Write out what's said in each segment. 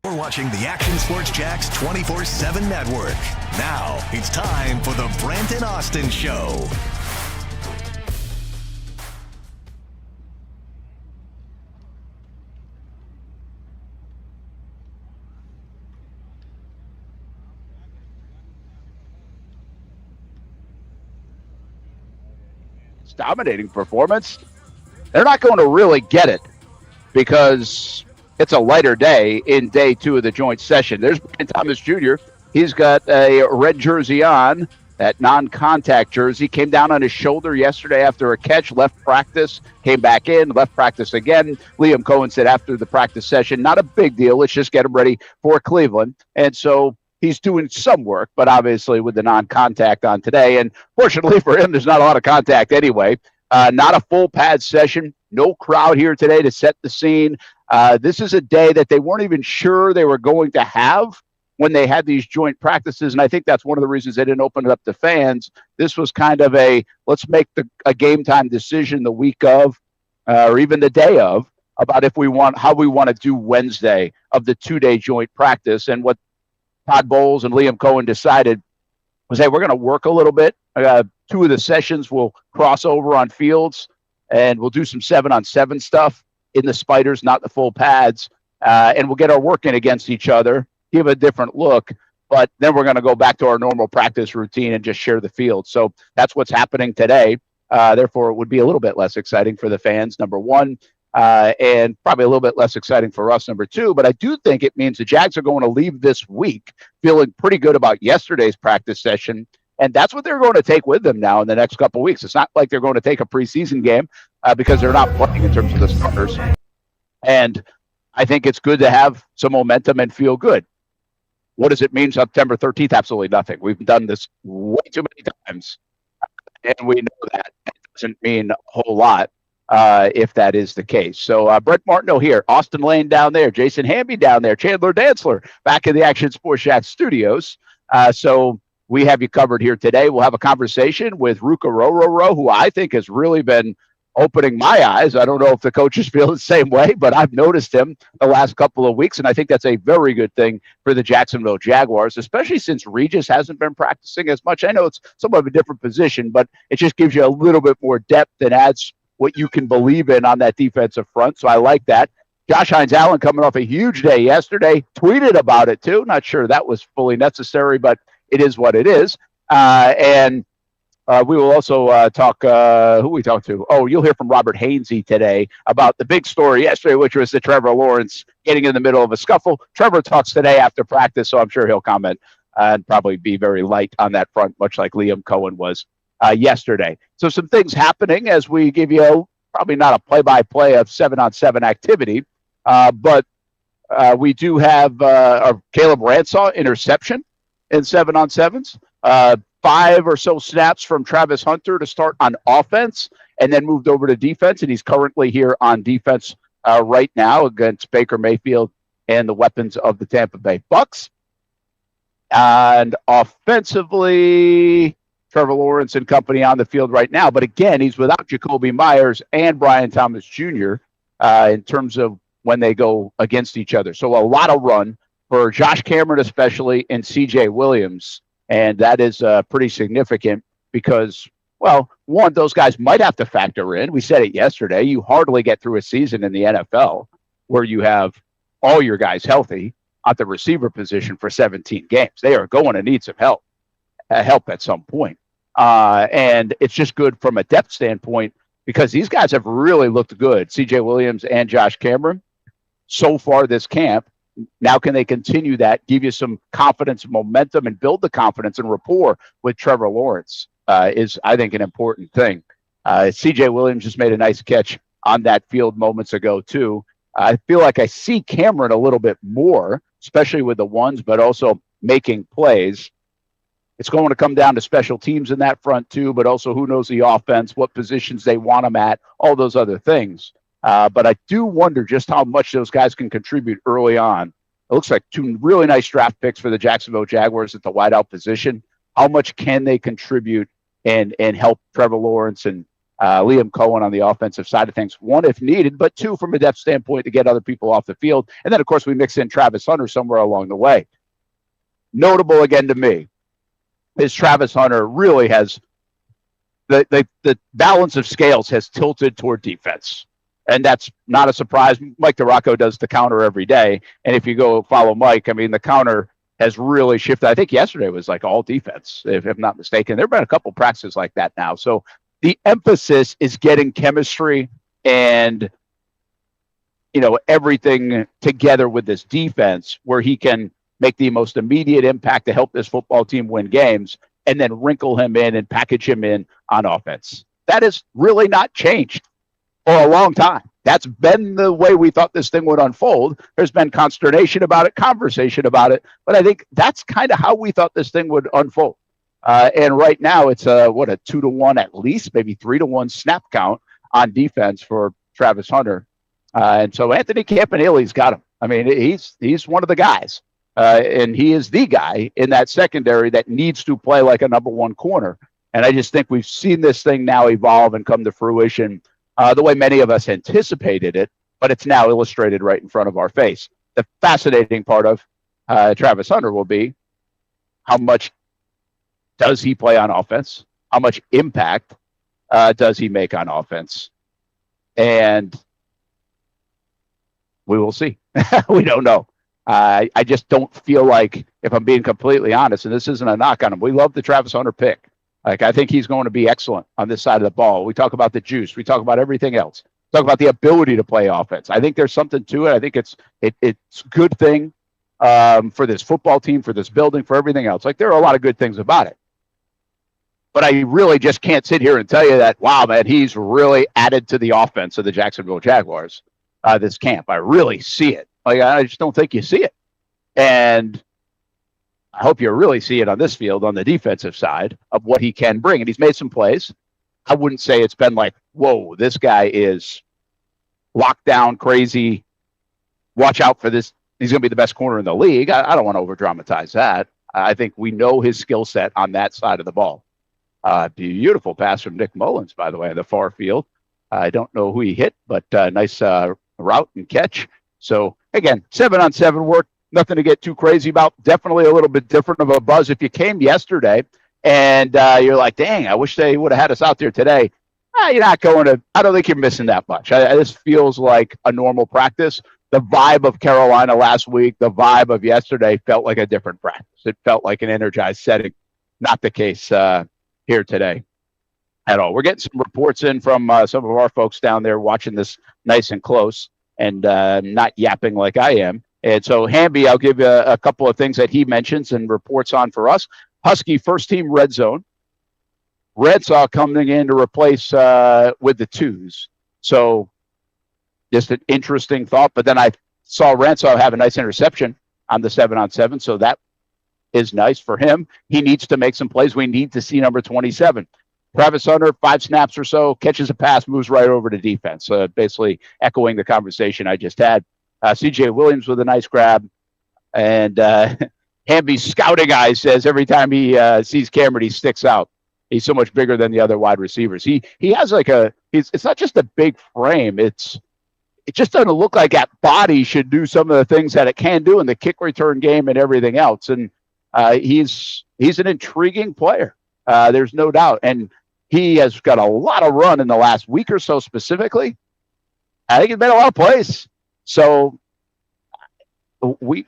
We're watching the Action Sports Jacks 24/7 network. Now it's time for the Brent and Austen Show. Dominating performance. They're not going to really get it because it's a lighter day in day 2 of the joint session. There's Brent Thomas Jr. He's got a red jersey on, that non-contact jersey. Came down on his shoulder yesterday after a catch, left practice, came back in, left practice again. Liam Cohen said after the practice session, not a big deal. Let's just get him ready for Cleveland. And so he's doing some work, but obviously with the non-contact on today. And fortunately for him, there's not a lot of contact anyway. Not a full pad session. No crowd here today to set the scene. This is a day that they weren't even sure they were going to have when they had these joint practices. And I think that's one of the reasons they didn't open it up to fans. This was kind of let's make a game time decision the week of, or even the day of, about how we want to do Wednesday of the 2-day joint practice. And what Todd Bowles and Liam Cohen decided was, hey, we're going to work a little bit. 2 of the sessions will cross over on fields, and we'll do some 7-on-7 stuff in the spiders, not the full pads, and we'll get our work in against each other, give a different look, but then we're going to go back to our normal practice routine and just share the field. So that's what's happening today. Therefore, it would be a little bit less exciting for the fans, number one, and probably a little bit less exciting for us, number two. But I do think it means the Jags are going to leave this week feeling pretty good about yesterday's practice session, and that's what they're going to take with them now in the next couple of weeks. It's not like they're going to take a preseason game because they're not playing in terms of the starters. And I think it's good to have some momentum and feel good. What does it mean September 13th? Absolutely nothing. We've done this way too many times, and we know that. It doesn't mean a whole lot if that is the case. So Brent Martineau here, Austen Lane down there, Jason Hamby down there, Chandler Dantzler back in the Action Sports Jack studios. So we have you covered here today. We'll have a conversation with Orhorhoro, who I think has really been opening my eyes. I don't know if the coaches feel the same way, but I've noticed him the last couple of weeks, and I think that's a very good thing for the Jacksonville Jaguars, especially since Regis hasn't been practicing as much. I know it's somewhat of a different position, but it just gives you a little bit more depth and adds what you can believe in on that defensive front, so I like that. Josh Hines-Allen coming off a huge day yesterday, tweeted about it too. Not sure that was fully necessary, but it is what it is. And we will also talk, who we talked to? Oh, you'll hear from Robert Hainsey today about the big story yesterday, which was the Trevor Lawrence getting in the middle of a scuffle. Trevor talks today after practice, so I'm sure he'll comment and probably be very light on that front, much like Liam Cohen was yesterday. So some things happening as we give you probably not a play-by-play of 7-on-7 activity, but we do have a Caleb Ransaw interception in 7-on-7s. 5 or so snaps from Travis Hunter to start on offense and then moved over to defense. And he's currently here on defense right now against Baker Mayfield and the weapons of the Tampa Bay Bucs. And offensively, Trevor Lawrence and company on the field right now. But again, he's without Jacoby Myers and Brian Thomas Jr. In terms of when they go against each other. So a lot of run for Josh Cameron especially and C.J. Williams. And that is pretty significant because, well, one, those guys might have to factor in. We said it yesterday. You hardly get through a season in the NFL where you have all your guys healthy at the receiver position for 17 games. They are going to need some help at some point. And it's just good from a depth standpoint because these guys have really looked good, C.J. Williams and Josh Cameron, so far this camp. Now, can they continue that, give you some confidence and momentum and build the confidence and rapport with Trevor Lawrence is, I think, an important thing. C.J. Williams just made a nice catch on that field moments ago, too. I feel like I see Cameron a little bit more, especially with the ones, but also making plays. It's going to come down to special teams in that front, too, but also who knows the offense, what positions they want them at, all those other things. But I do wonder just how much those guys can contribute early on. It looks like 2 really nice draft picks for the Jacksonville Jaguars at the wideout position. How much can they contribute and help Trevor Lawrence and Liam Cohen on the offensive side of things. One, if needed, but two, from a depth standpoint, to get other people off the field. And then, of course, we mix in Travis Hunter somewhere along the way. Notable again to me is Travis Hunter really has the balance of scales has tilted toward defense. And that's not a surprise. Mike DeRocco does the counter every day. And if you go follow Mike, I mean, the counter has really shifted. I think yesterday was like all defense, if I'm not mistaken. There have been a couple practices like that now. So the emphasis is getting chemistry and, everything together with this defense where he can make the most immediate impact to help this football team win games and then wrinkle him in and package him in on offense. That has really not changed for a long time. That's been the way we thought this thing would unfold. There's been consternation about it, conversation about it, but I think that's kind of how we thought this thing would unfold. And right now it's a 2-1 at least, maybe 3-1 snap count on defense for Travis Hunter. And so Anthony Campanelli's got him. I mean, he's one of the guys. And he is the guy in that secondary that needs to play like a number one corner. And I just think we've seen this thing now evolve and come to fruition the way many of us anticipated it, but it's now illustrated right in front of our face. The fascinating part of Travis Hunter will be how much does he play on offense? How much impact does he make on offense? And we will see. We don't know. I just don't feel like, if I'm being completely honest, and this isn't a knock on him, we love the Travis Hunter pick. Like, I think he's going to be excellent on this side of the ball. We talk about the juice. We talk about everything else. Talk about the ability to play offense. I think there's something to it. I think it's a good thing for this football team, for this building, for everything else. Like, there are a lot of good things about it. But I really just can't sit here and tell you that, wow, man, he's really added to the offense of the Jacksonville Jaguars this camp. I really see it. Like, I just don't think you see it. And I hope you really see it on this field, on the defensive side of what he can bring. And he's made some plays. I wouldn't say it's been like, whoa, this guy is locked down, crazy. Watch out for this. He's going to be the best corner in the league. I don't want to over-dramatize that. I think we know his skill set on that side of the ball. Beautiful pass from Nick Mullins, by the way, in the far field. I don't know who he hit, but nice route and catch. So, again, 7-on-7 work. Nothing to get too crazy about. Definitely a little bit different of a buzz. If you came yesterday and you're like, dang, I wish they would have had us out there today, you're not going to – I don't think you're missing that much. This feels like a normal practice. The vibe of Carolina last week, the vibe of yesterday felt like a different practice. It felt like an energized setting. Not the case here today at all. We're getting some reports in from some of our folks down there watching this nice and close and not yapping like I am. And so, Hamby, I'll give you a couple of things that he mentions and reports on for us. Husky first-team red zone. Redsaw coming in to replace with the twos. So, just an interesting thought. But then I saw Redsaw have a nice interception on the 7-on-7, so that is nice for him. He needs to make some plays. We need to see number 27. Travis Hunter, 5 snaps or so, catches a pass, moves right over to defense. Basically echoing the conversation I just had. C.J. Williams with a nice grab. And Hamby's scouting eye says every time he sees Cameron, he sticks out. He's so much bigger than the other wide receivers. He has like it's not just a big frame. It just doesn't look like that body should do some of the things that it can do in the kick return game and everything else. And he's an intriguing player. There's no doubt. And he has got a lot of run in the last week or so specifically. I think he's made a lot of plays. So we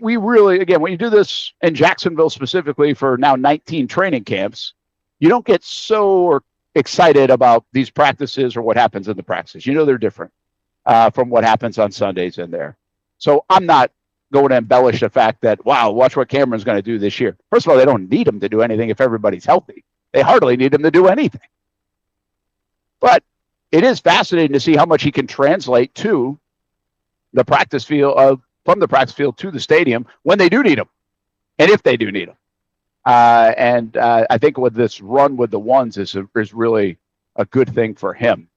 really, again, when you do this in Jacksonville specifically for now 19 training camps, you don't get so excited about these practices or what happens in the practices. You know they're different from what happens on Sundays in there. So I'm not going to embellish the fact that, wow, watch what Cameron's going to do this year. First of all, they don't need him to do anything if everybody's healthy. They hardly need him to do anything. But it is fascinating to see how much he can translate to the practice field, from the practice field to the stadium when they do need him, and if they do need him. I think with this run with the ones is really a good thing for him.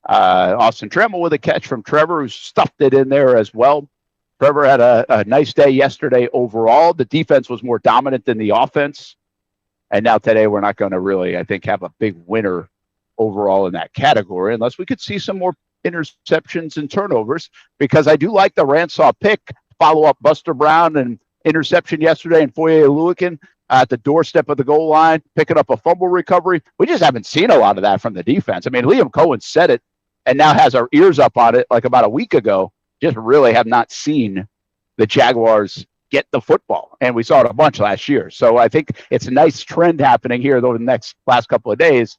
Austin Tremmel with a catch from Trevor, who stuffed it in there as well. Trevor had a nice day yesterday overall. The defense was more dominant than the offense. And now today we're not going to really, I think, have a big winner overall in that category, unless we could see some more interceptions and turnovers, because I do like the Ransaw pick, follow up Buster Brown and interception yesterday, and Foye Oluokun at the doorstep of the goal line, picking up a fumble recovery. We just haven't seen a lot of that from the defense. I mean, Liam Cohen said it and now has our ears up on it like about a week ago. Just really have not seen the Jaguars get the football, and we saw it a bunch last year. So I think it's a nice trend happening here over the last couple of days.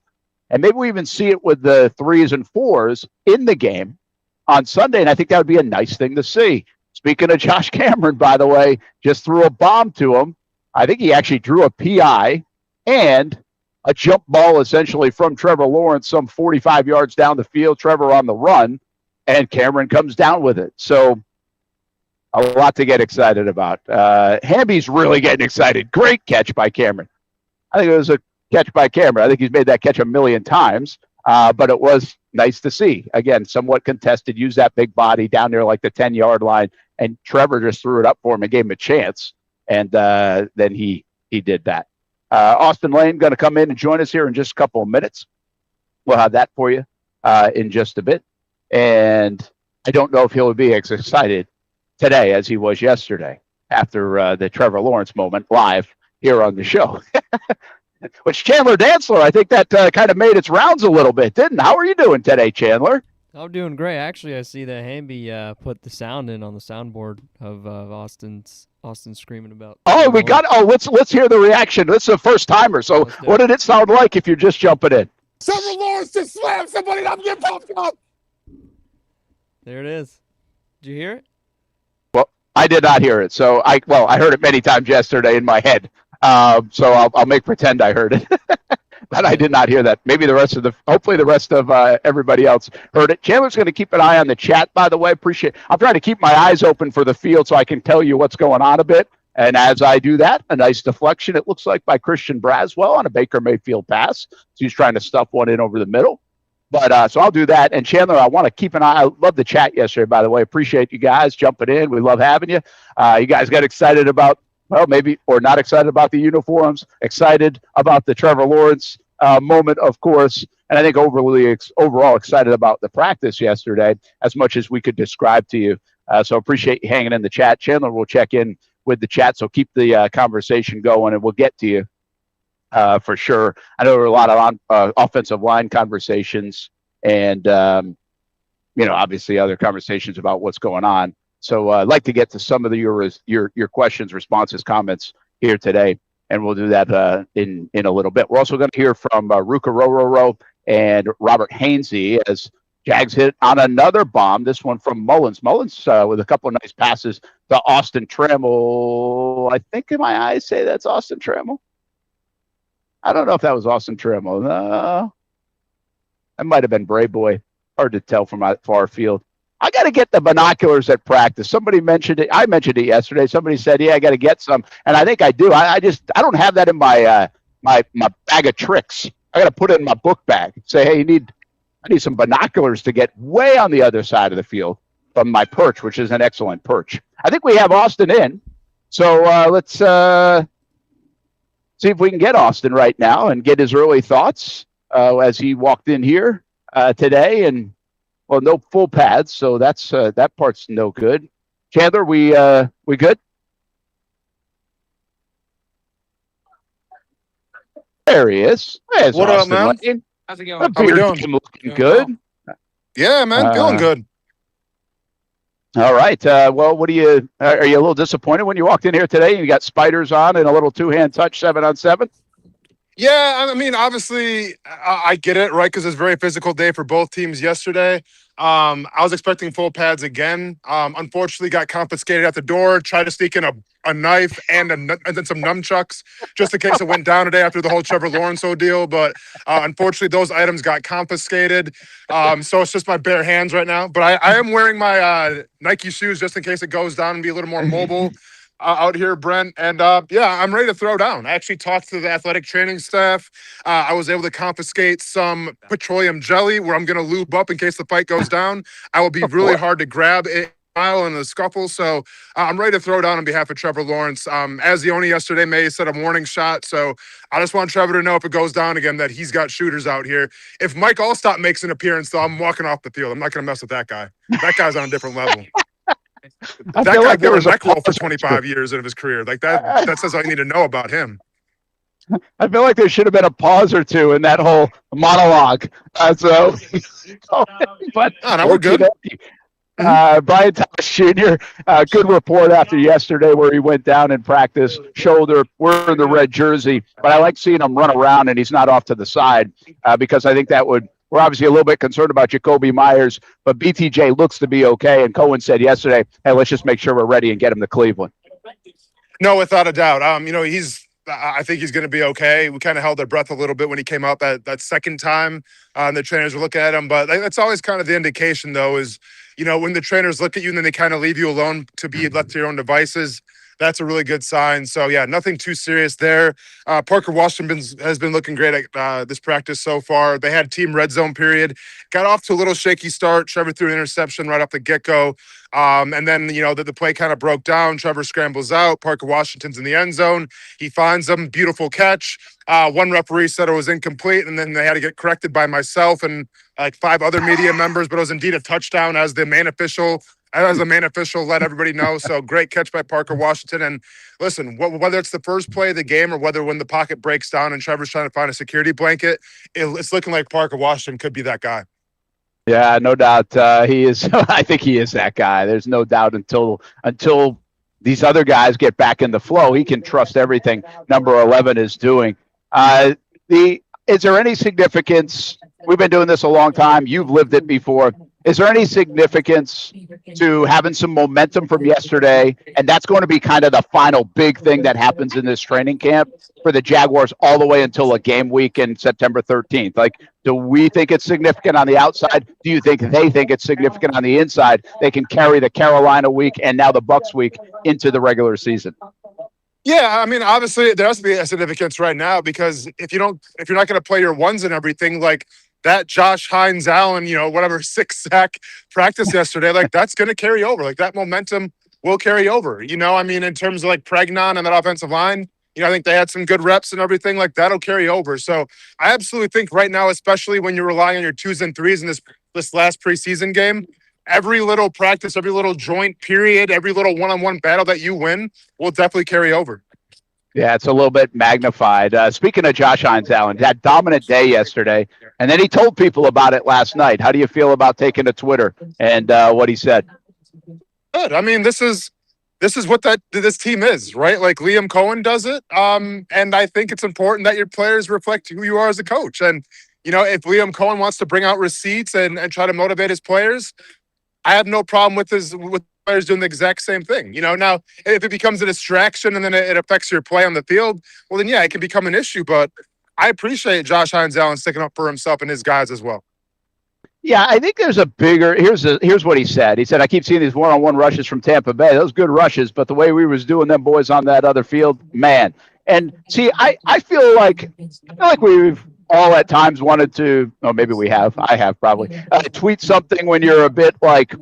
And maybe we even see it with the 3s and 4s in the game on Sunday, and I think that would be a nice thing to see. Speaking of Josh Cameron, by the way, just threw a bomb to him. I think he actually drew a PI and a jump ball essentially from Trevor Lawrence some 45 yards down the field, Trevor on the run, and Cameron comes down with it. So a lot to get excited about. Hamby's really getting excited. Great catch by Cameron. I think it was a catch by Cameron. I think he's made that catch a million times, but it was nice to see. Again, somewhat contested, used that big body down there like the 10-yard line, and Trevor just threw it up for him and gave him a chance, and then he did that. Austen Lane going to come in and join us here in just a couple of minutes. We'll have that for you in just a bit. And I don't know if he'll be as excited today as he was yesterday after the Trevor Lawrence moment live here on the show. Which Chandler Dantzler, I think that kind of made its rounds a little bit, didn't? How are you doing today, Chandler? I'm doing great. Actually, I see that Hamby put the sound in on the soundboard of Austin screaming about. Oh, we got. Oh, let's hear the reaction. This is a first timer. So, what did it sound like if you're just jumping in? Trevor Lawrence just slammed somebody and I'm getting popped up. There it is. Did you hear it? Well, I did not hear it. So I heard it many times yesterday in my head. So I'll make pretend I heard it. But I did not hear that. Maybe hopefully the rest of everybody else heard it. Chandler's going to keep an eye on the chat, by the way. I'm trying to keep my eyes open for the field so I can tell you what's going on a bit. And as I do that, a nice deflection, it looks like by Christian Braswell on a Baker Mayfield pass. So he's trying to stuff one in over the middle. But so I'll do that. And Chandler, I want to keep an eye. I love the chat yesterday, by the way. Appreciate you guys jumping in. We love having you. You guys got excited about, well, maybe, or not excited about the uniforms, excited about the Trevor Lawrence moment, of course. And I think overall excited about the practice yesterday as much as we could describe to you. So appreciate you hanging in the chat. Chandler will check in with the chat, so keep the conversation going, and we'll get to you for sure. I know there were a lot of offensive line conversations and, obviously other conversations about what's going on. So I'd like to get to some of your questions, responses, comments here today, and we'll do that in a little bit. We're also going to hear from Orhorhoro and Robert Hainsey as Jags hit on another bomb, this one from Mullins. Mullins with a couple of nice passes to Austin Trammell. I think in my eyes say that's Austin Trammell. I don't know if that was Austin Trammell. No, that might have been Bray Boy. Hard to tell from my far field. I got to get the binoculars at practice. Somebody mentioned it. I mentioned it yesterday. Somebody said, yeah, I got to get some. And I think I do. I don't have that in my my bag of tricks. I got to put it in my book bag. Say, hey, I need some binoculars to get way on the other side of the field from my perch, which is an excellent perch. I think we have Austin in. So let's see if we can get Austin right now and get his early thoughts as he walked in here today. And, well, no full pads, so that's that part's no good. Chandler, we good? There he is. There's What Austin up, man? Lane. How's it The going? How we beard doing? game looking good. Yeah, man, feeling good. All right. Well, are you a little disappointed when you walked in here today and you got spiders on and a little two-hand touch 7-on-7? Yeah, I mean, obviously, I get it, right? Because it's a very physical day for both teams yesterday. I was expecting full pads again. Unfortunately, got confiscated at the door. Tried to sneak in a knife and then some nunchucks just in case it went down today after the whole Trevor Lawrence ordeal. But unfortunately, those items got confiscated. So it's just my bare hands right now. But I am wearing my Nike shoes just in case it goes down and be a little more mobile. Out here, Brent. And yeah, I'm ready to throw down. I actually talked to the athletic training staff. I was able to confiscate some petroleum jelly where I'm going to lube up in case the fight goes down. I will be really hard to grab and the scuffle. So I'm ready to throw down on behalf of Trevor Lawrence. As the owner yesterday may have said a warning shot. So I just want Trevor to know if it goes down again that he's got shooters out here. If Mike Allstott makes an appearance, though, I'm walking off the field. I'm not going to mess with that guy. That guy's on a different level. I That feel guy like there wore a was a neck roll for pause. 25 years of his career. Like that says all you need to know about him. I feel like there should have been a pause or two in that whole monologue. But No, we're good. Brian Thomas Jr., good report after yesterday where he went down in practice, shoulder, wearing the red jersey. But I like seeing him run around and he's not off to the side because I think we're obviously a little bit concerned about Jacoby Myers, but BTJ looks to be okay. And Cohen said yesterday, hey, let's just make sure we're ready and get him to Cleveland. No, without a doubt. I think he's going to be okay. We kind of held our breath a little bit when he came out that second time. The trainers were looking at him, but that's always kind of the indication, though, is when the trainers look at you and then they kind of leave you alone to be left to your own devices. That's a really good sign. So, yeah, nothing too serious there. Parker Washington has been looking great at this practice so far. They had team red zone period. Got off to a little shaky start. Trevor threw an interception right off the get-go. And then, the play kind of broke down. Trevor scrambles out. Parker Washington's in the end zone. He finds them. Beautiful catch. One referee said it was incomplete, and then they had to get corrected by myself and like 5 other media members, but it was indeed a touchdown as the main official. As a main official, let everybody know. So great catch by Parker Washington. And listen, whether it's the first play of the game or whether when the pocket breaks down and Trevor's trying to find a security blanket, it's looking like Parker Washington could be that guy. Yeah, no doubt he is. I think he is that guy. There's no doubt until these other guys get back in the flow, he can trust everything number 11 is doing. Is there any significance? We've been doing this a long time. You've lived it before. Is there any significance to having some momentum from yesterday? And that's going to be kind of the final big thing that happens in this training camp for the Jaguars all the way until a game week in September 13th. Like, do we think it's significant on the outside? Do you think they think it's significant on the inside? They can carry the Carolina week and now the Bucs week into the regular season. Yeah, I mean, obviously there has to be a significance right now because if you're not going to play your ones and everything, like that Josh Hines-Allen, 6-sack practice yesterday, like that's going to carry over. Like that momentum will carry over. In terms of like Pregnon and that offensive line, I think they had some good reps and everything. Like that'll carry over. So I absolutely think right now, especially when you're relying on your 2s and 3s in this last preseason game, every little practice, every little joint period, every little one-on-one battle that you win will definitely carry over. Yeah, it's a little bit magnified. Speaking of Josh Hines-Allen, had dominant day yesterday, and then he told people about it last night. How do you feel about taking to Twitter and what he said? Good. I mean, this is what this team is, right? Like Liam Cohen does it, and I think it's important that your players reflect who you are as a coach. And if Liam Cohen wants to bring out receipts and try to motivate his players, I have no problem with players doing the exact same thing. Now if it becomes a distraction and then it affects your play on the field, well then yeah, it can become an issue. But I appreciate Josh Hines-Allen sticking up for himself and his guys as well. Yeah, I think there's a bigger. Here's what he said. He said, "I keep seeing these one-on-one rushes from Tampa Bay. Those good rushes, but the way we was doing them boys on that other field, man." And see, I feel like we've all at times wanted to, or maybe we have, I have probably, tweet something when you're a bit like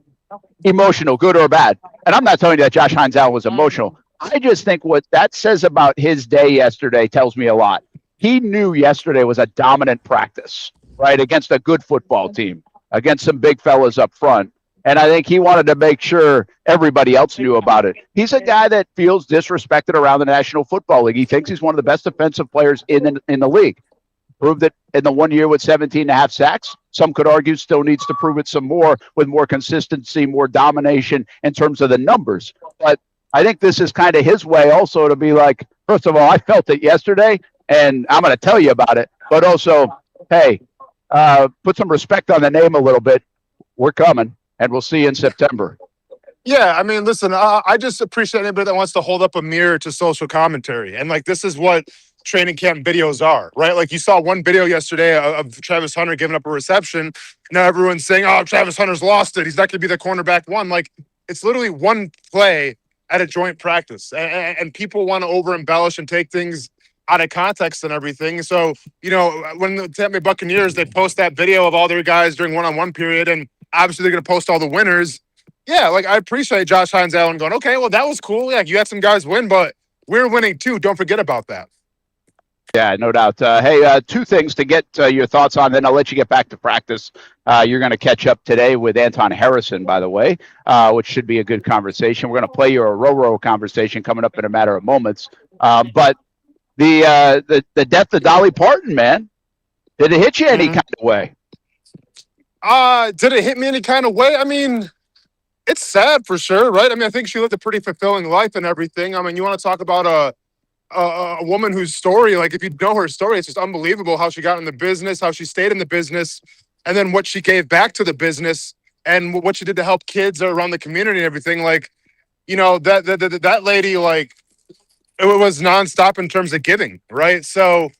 emotional, good or bad. And I'm not telling you that Josh Hines-Allen was emotional. I just think what that says about his day yesterday tells me a lot. He knew yesterday was a dominant practice, right, against a good football team, against some big fellas up front. And I think he wanted to make sure everybody else knew about it. He's a guy that feels disrespected around the National Football League. He thinks he's one of the best defensive players in the league. Proved it in the 1 year with 17.5 sacks. Some could argue still needs to prove it some more with more consistency, more domination in terms of the numbers. But I think this is kind of his way also to be like, first of all, I felt it yesterday, and I'm going to tell you about it. But also, hey, put some respect on the name a little bit. We're coming, and we'll see you in September. Yeah, I mean, listen, I just appreciate anybody that wants to hold up a mirror to social commentary. And, like, this is what training camp videos are, right? Like, you saw one video yesterday of Travis Hunter giving up a reception. Now everyone's saying, oh, Travis Hunter's lost it. He's not going to be the cornerback one. Like, it's literally one play at a joint practice. And people want to over-embellish and take things out of context and everything. So, when the Tampa Bay Buccaneers, they post that video of all their guys during one-on-one period, and obviously they're going to post all the winners. yeah, like I appreciate Josh Hines-Allen going, okay, well, that was cool. Yeah, you had some guys win, but we're winning too. Don't forget about that. Yeah, no doubt. Hey, two things to get your thoughts on, then I'll let you get back to practice. You're going to catch up today with Anton Harrison, by the way, which should be a good conversation. We're going to play your Orhorhoro conversation coming up in a matter of moments. But the death of Dolly Parton, man, did it hit you any kind of way? Did it hit me any kind of way? I mean, it's sad for sure, right? I mean, I think she lived a pretty fulfilling life and everything. I mean, you want to talk about a woman whose story, like if you know her story, it's just unbelievable how she got in the business, how she stayed in the business, and then what she gave back to the business and what she did to help kids around the community and everything. Like, you know, that lady, like, it was nonstop in terms of giving, right? So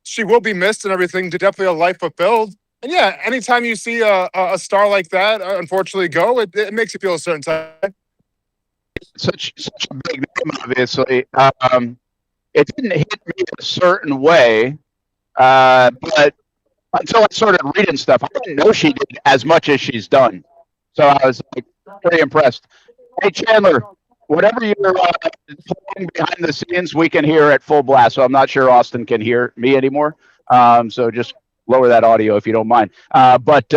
she will be missed and everything, definitely a life fulfilled. And yeah, anytime you see a star like that, unfortunately go, it makes you feel a certain type. Such a big name, obviously. It didn't hit me a certain way, but until I started reading stuff, I didn't know she did as much as she's done. So I was like pretty impressed. Hey Chandler, whatever you're playing behind the scenes, we can hear at full blast. So I'm not sure Austin can hear me anymore. So just lower that audio if you don't mind. But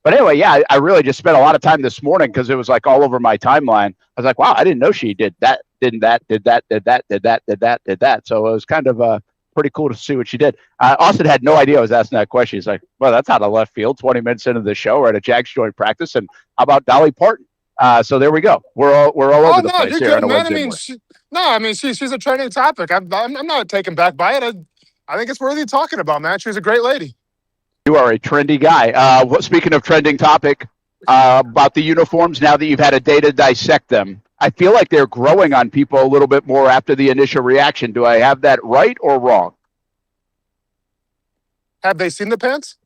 anyway, yeah, I really just spent a lot of time this morning because it was like all over my timeline. I was like, wow, I didn't know she did that, did that. So it was kind of pretty cool to see what she did. Austin had no idea I was asking that question. He's like, well, that's out of left field. 20 minutes into the show, we're at a Jags joint practice, and how about Dolly Parton? So there we go. We're all over the place here on a Wednesday morning. She's a trending topic. I'm not taken back by it. I think it's worthy of talking about, man. She's a great lady. You are a trendy guy. Speaking of trending topic, about the uniforms, now that you've had a day to dissect them, I feel like they're growing on people a little bit more after the initial reaction. Do I have that right or wrong? Have they seen the pants?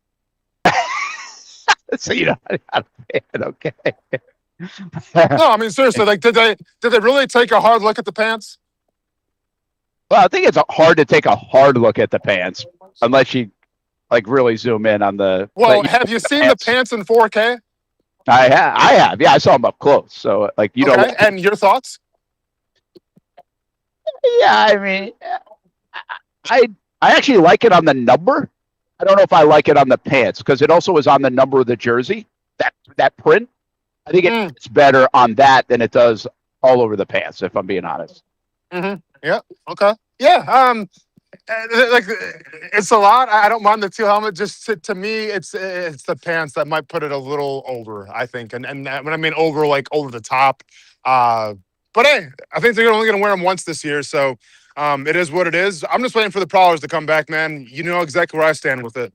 So you know how to pay it, okay. No, I mean, seriously, like, did they really take a hard look at the pants? Well, I think it's hard to take a hard look at the pants unless you like really zoom in on the. Well, have you seen the pants in 4K? I have. Yeah, I saw them up close. So, like, you know. And your thoughts? Yeah, I mean, I actually like it on the number. I don't know if I like it on the pants because it also is on the number of the jersey. That print. I think it's better on that than it does all over the pants, if I'm being honest. Mm-hmm. Yeah. Okay. Yeah. Like it's a lot. I don't mind the teal helmet. Just to me, it's the pants that might put it a little over, I think. And when I mean over, like over the top. But hey, I think they're only going to wear them once this year, so it is what it is. I'm just waiting for the Prowlers to come back, man. You know exactly where I stand with it.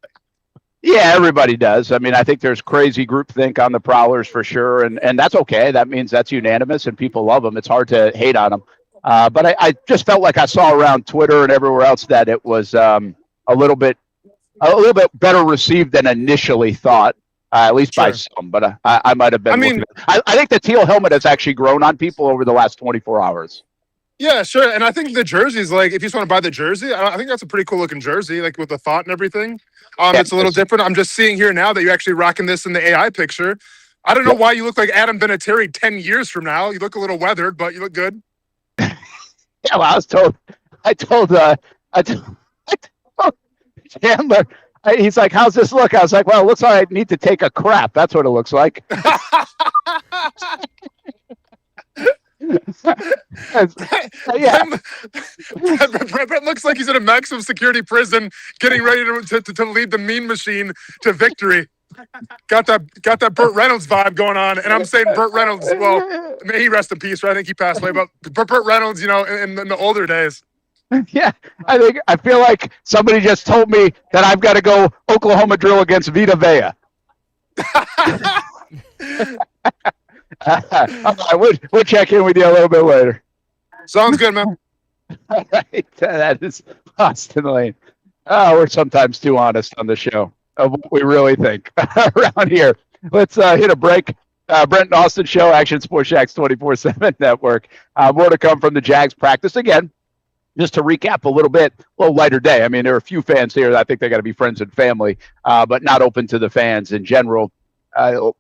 Yeah, everybody does. I mean, I think there's crazy groupthink on the Prowlers for sure, and that's okay. That means that's unanimous, and people love them. It's hard to hate on them. But I just felt like I saw around Twitter and everywhere else that it was a little bit better received than initially thought, at least by some. But I might have been. I think the teal helmet has actually grown on people over the last 24 hours. Yeah, sure. And I think the jerseys, like, if you just want to buy the jersey, I think that's a pretty cool looking jersey, like with the font and everything. It's a little different. I'm just seeing here now that you're actually rocking this in the AI picture. I don't know why you look like Adam Vinatieri 10 years from now. You look a little weathered, but you look good. Yeah, well, I told Chandler, he's like, how's this look? I was like, well, it looks like I need to take a crap. That's what it looks like. Yeah. Brent looks like he's in a maximum security prison getting ready to lead the mean machine to victory. Got that Burt Reynolds vibe going on, and I'm saying Burt Reynolds. Well, may he rest in peace. Right? I think he passed away, but Burt Reynolds, you know, in the older days. Yeah, I feel like somebody just told me that I've got to go Oklahoma drill against Vita Vea. All right, we'll check in with you a little bit later. Sounds good, man. All right, that is Austen Lane. Oh, we're sometimes too honest on the show of what we really think around here. Let's hit a break. Brent Austen Show, Action Sports Shacks 24/7 Network. More to come from the Jags practice. Again, just to recap a little bit, a little lighter day. I mean, there are a few fans here that I think they got to be friends and family, but not open to the fans in general.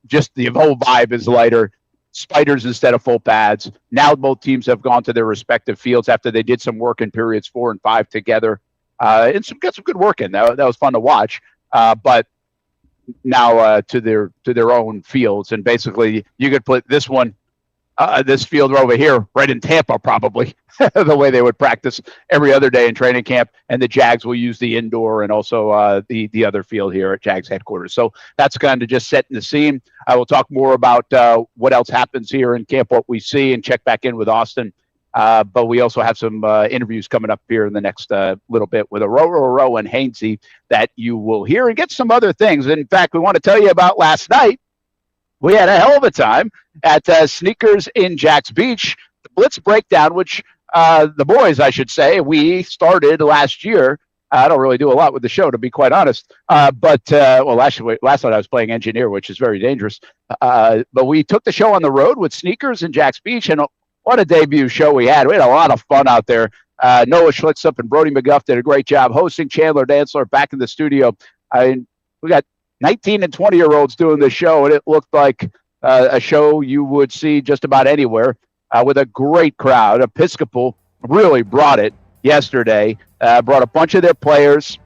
Just the whole vibe is lighter. spiders instead of full pads. Now both teams have gone to their respective fields after they did some work in periods 4 and 5 together. And got some good work in. That was fun to watch. But now to their own fields. And basically you could put this one, this field over here, right in Tampa, probably the way they would practice every other day in training camp. And the Jags will use the indoor and also the other field here at Jags headquarters. So that's kind of just setting the scene. I will talk more about what else happens here in camp, what we see, and check back in with Austen. But we also have some interviews coming up here in the next little bit with Orhorhoro and Hainsey that you will hear, and get some other things. In fact, we want to tell you about last night. We had a hell of a time at Sneakers in Jax Beach, the Blitz Breakdown, which the boys, I should say, we started last year. I don't really do a lot with the show, to be quite honest. But last night I was playing engineer, which is very dangerous. But we took the show on the road with Sneakers in Jax Beach, and what a debut show we had. We had a lot of fun out there. Noah Schlitzup and Brody McGuff did a great job hosting. Chandler Dantzler back in the studio. We got 19 and 20-year-olds doing this show, and it looked like a show you would see just about anywhere with a great crowd. Episcopal really brought it yesterday, brought a bunch of their players,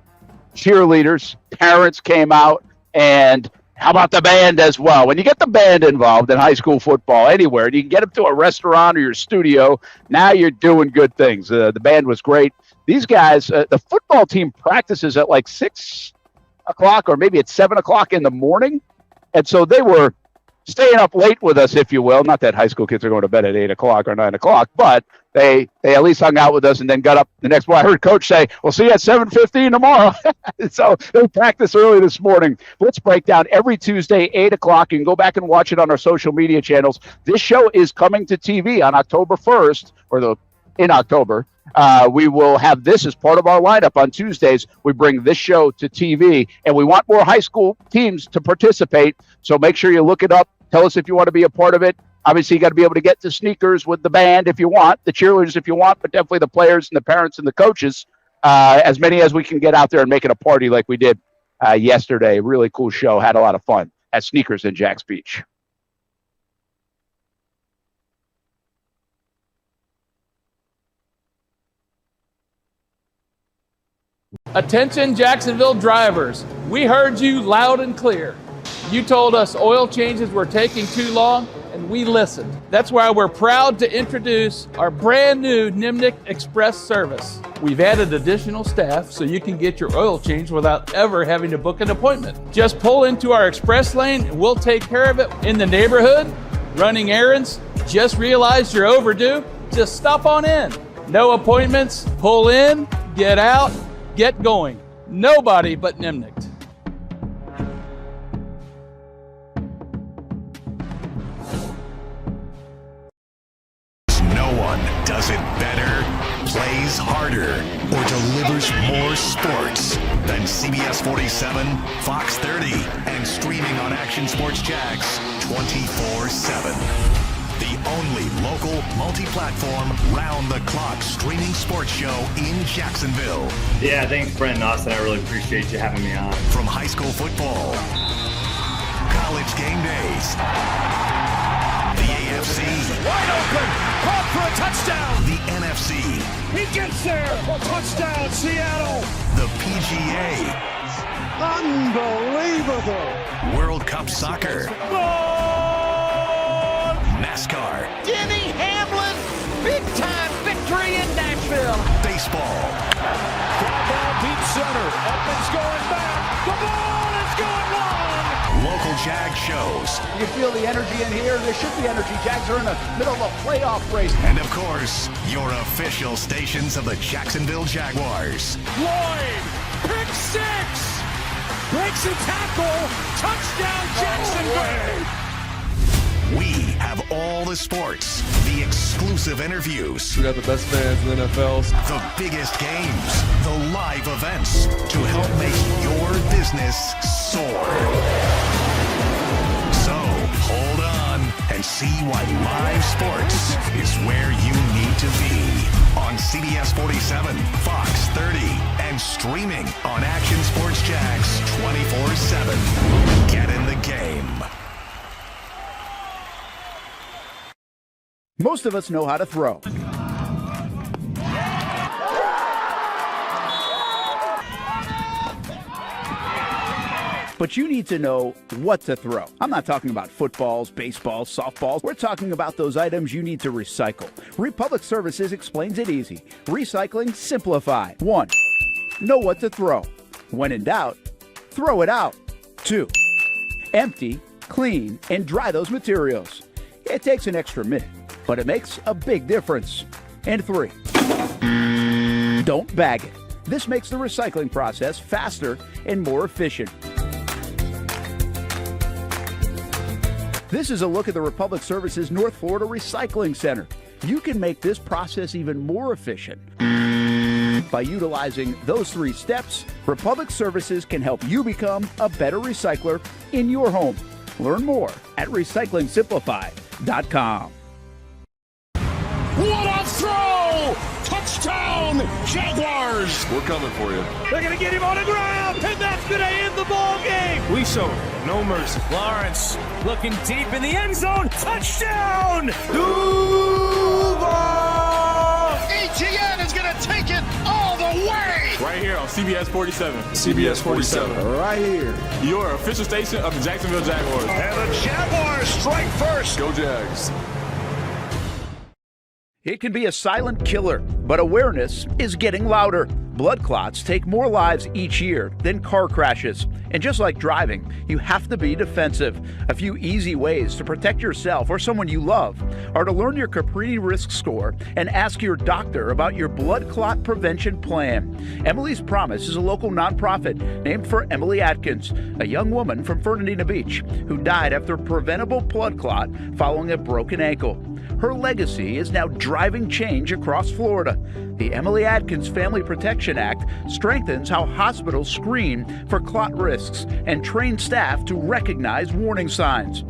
cheerleaders, parents came out, and how about the band as well? When you get the band involved in high school football anywhere, and you can get them to a restaurant or your studio, now you're doing good things. The band was great. These guys, the football team practices at like 6 o'clock or maybe it's 7 o'clock in the morning. And so they were staying up late with us, if you will. Not that high school kids are going to bed at 8 o'clock or 9 o'clock, but they at least hung out with us and then got up the next morning. I heard Coach say, we'll see you at 7:15 tomorrow. So they practiced early this morning. Blitz Breakdown every Tuesday, 8 o'clock. You can go back and watch it on our social media channels. This show is coming to TV on October 1st, in October. We will have this as part of our lineup on Tuesdays. We bring this show to TV, and we want more high school teams to participate. So make sure you look it up. Tell us if you want to be a part of it. Obviously, you got to be able to get to Sneakers with the band if you want, the cheerleaders if you want, but definitely the players and the parents and the coaches, as many as we can get out there and make it a party like we did yesterday. Really cool show. Had a lot of fun at Sneakers in Jax Beach. Attention Jacksonville drivers, we heard you loud and clear. You told us oil changes were taking too long, and we listened. That's why we're proud to introduce our brand new Nimnik Express service. We've added additional staff so you can get your oil changed without ever having to book an appointment. Just pull into our express lane and we'll take care of it. In the neighborhood, running errands, just realized you're overdue, just stop on in. No appointments, pull in, get out, get going. Nobody but Nimnik. No one does it better, plays harder, or delivers more sports than CBS 47, Fox 30, and streaming on Action Sports Jax 24/7. The only local, multi-platform, round-the-clock streaming sports show in Jacksonville. Yeah, thanks, Brent Austen. I really appreciate you having me on. From high school football, college game days, the AFC, wide open, caught for a touchdown. the NFC, He gets there, touchdown, Seattle. the PGA, Unbelievable. World Cup soccer, Goal! NASCAR, Denny Hamlin, big-time victory in Nashville. baseball, Ball deep center, Edmonds going back. The ball is going long. local Jag shows, You feel the energy in here. There should be energy. Jags are in the middle of a playoff race. and of course, your official stations of the Jacksonville Jaguars. Lloyd, pick six. Breaks a tackle. Touchdown, Jacksonville. We have all the sports, the exclusive interviews, We got the best fans in the NFL. the biggest games, the live events to help make your business soar. So hold on and see why live sports is where you need to be. On CBS 47, Fox 30, and streaming on Action Sports Jax 24/7. Get in the game. Most of us know how to throw. But you need to know what to throw. I'm not talking about footballs, baseballs, softballs. We're talking about those items you need to recycle. Republic Services explains it easy. Recycling simplified. 1. Know what to throw. When in doubt, throw it out. 2. Empty, clean, and dry those materials. It takes an extra minute, but it makes a big difference. And 3. Don't bag it. This makes the recycling process faster and more efficient. This is a look at the Republic Services North Florida Recycling Center. You can make this process even more efficient. By utilizing those 3 steps, Republic Services can help you become a better recycler in your home. Learn more at recyclingsimplified.com. What a throw! Touchdown, Jaguars! We're coming for you. They're going to get him on the ground, and that's going to end the ball game. We show no mercy. Lawrence looking deep in the end zone. Touchdown! Duval! ETN is going to take it all the way. Right here on CBS 47. CBS 47. Right here. Your official station of the Jacksonville Jaguars. And the Jaguars strike first. Go Jags. It can be a silent killer, but awareness is getting louder. Blood clots take more lives each year than car crashes. And just like driving, you have to be defensive. A few easy ways to protect yourself or someone you love are to learn your Caprini risk score and ask your doctor about your blood clot prevention plan. Emily's Promise is a local nonprofit named for Emily Atkins, a young woman from Fernandina Beach who died after a preventable blood clot following a broken ankle. Her legacy is now driving change across Florida. The Emily Atkins Family Protection Act strengthens how hospitals screen for clot risks and train staff to recognize warning signs.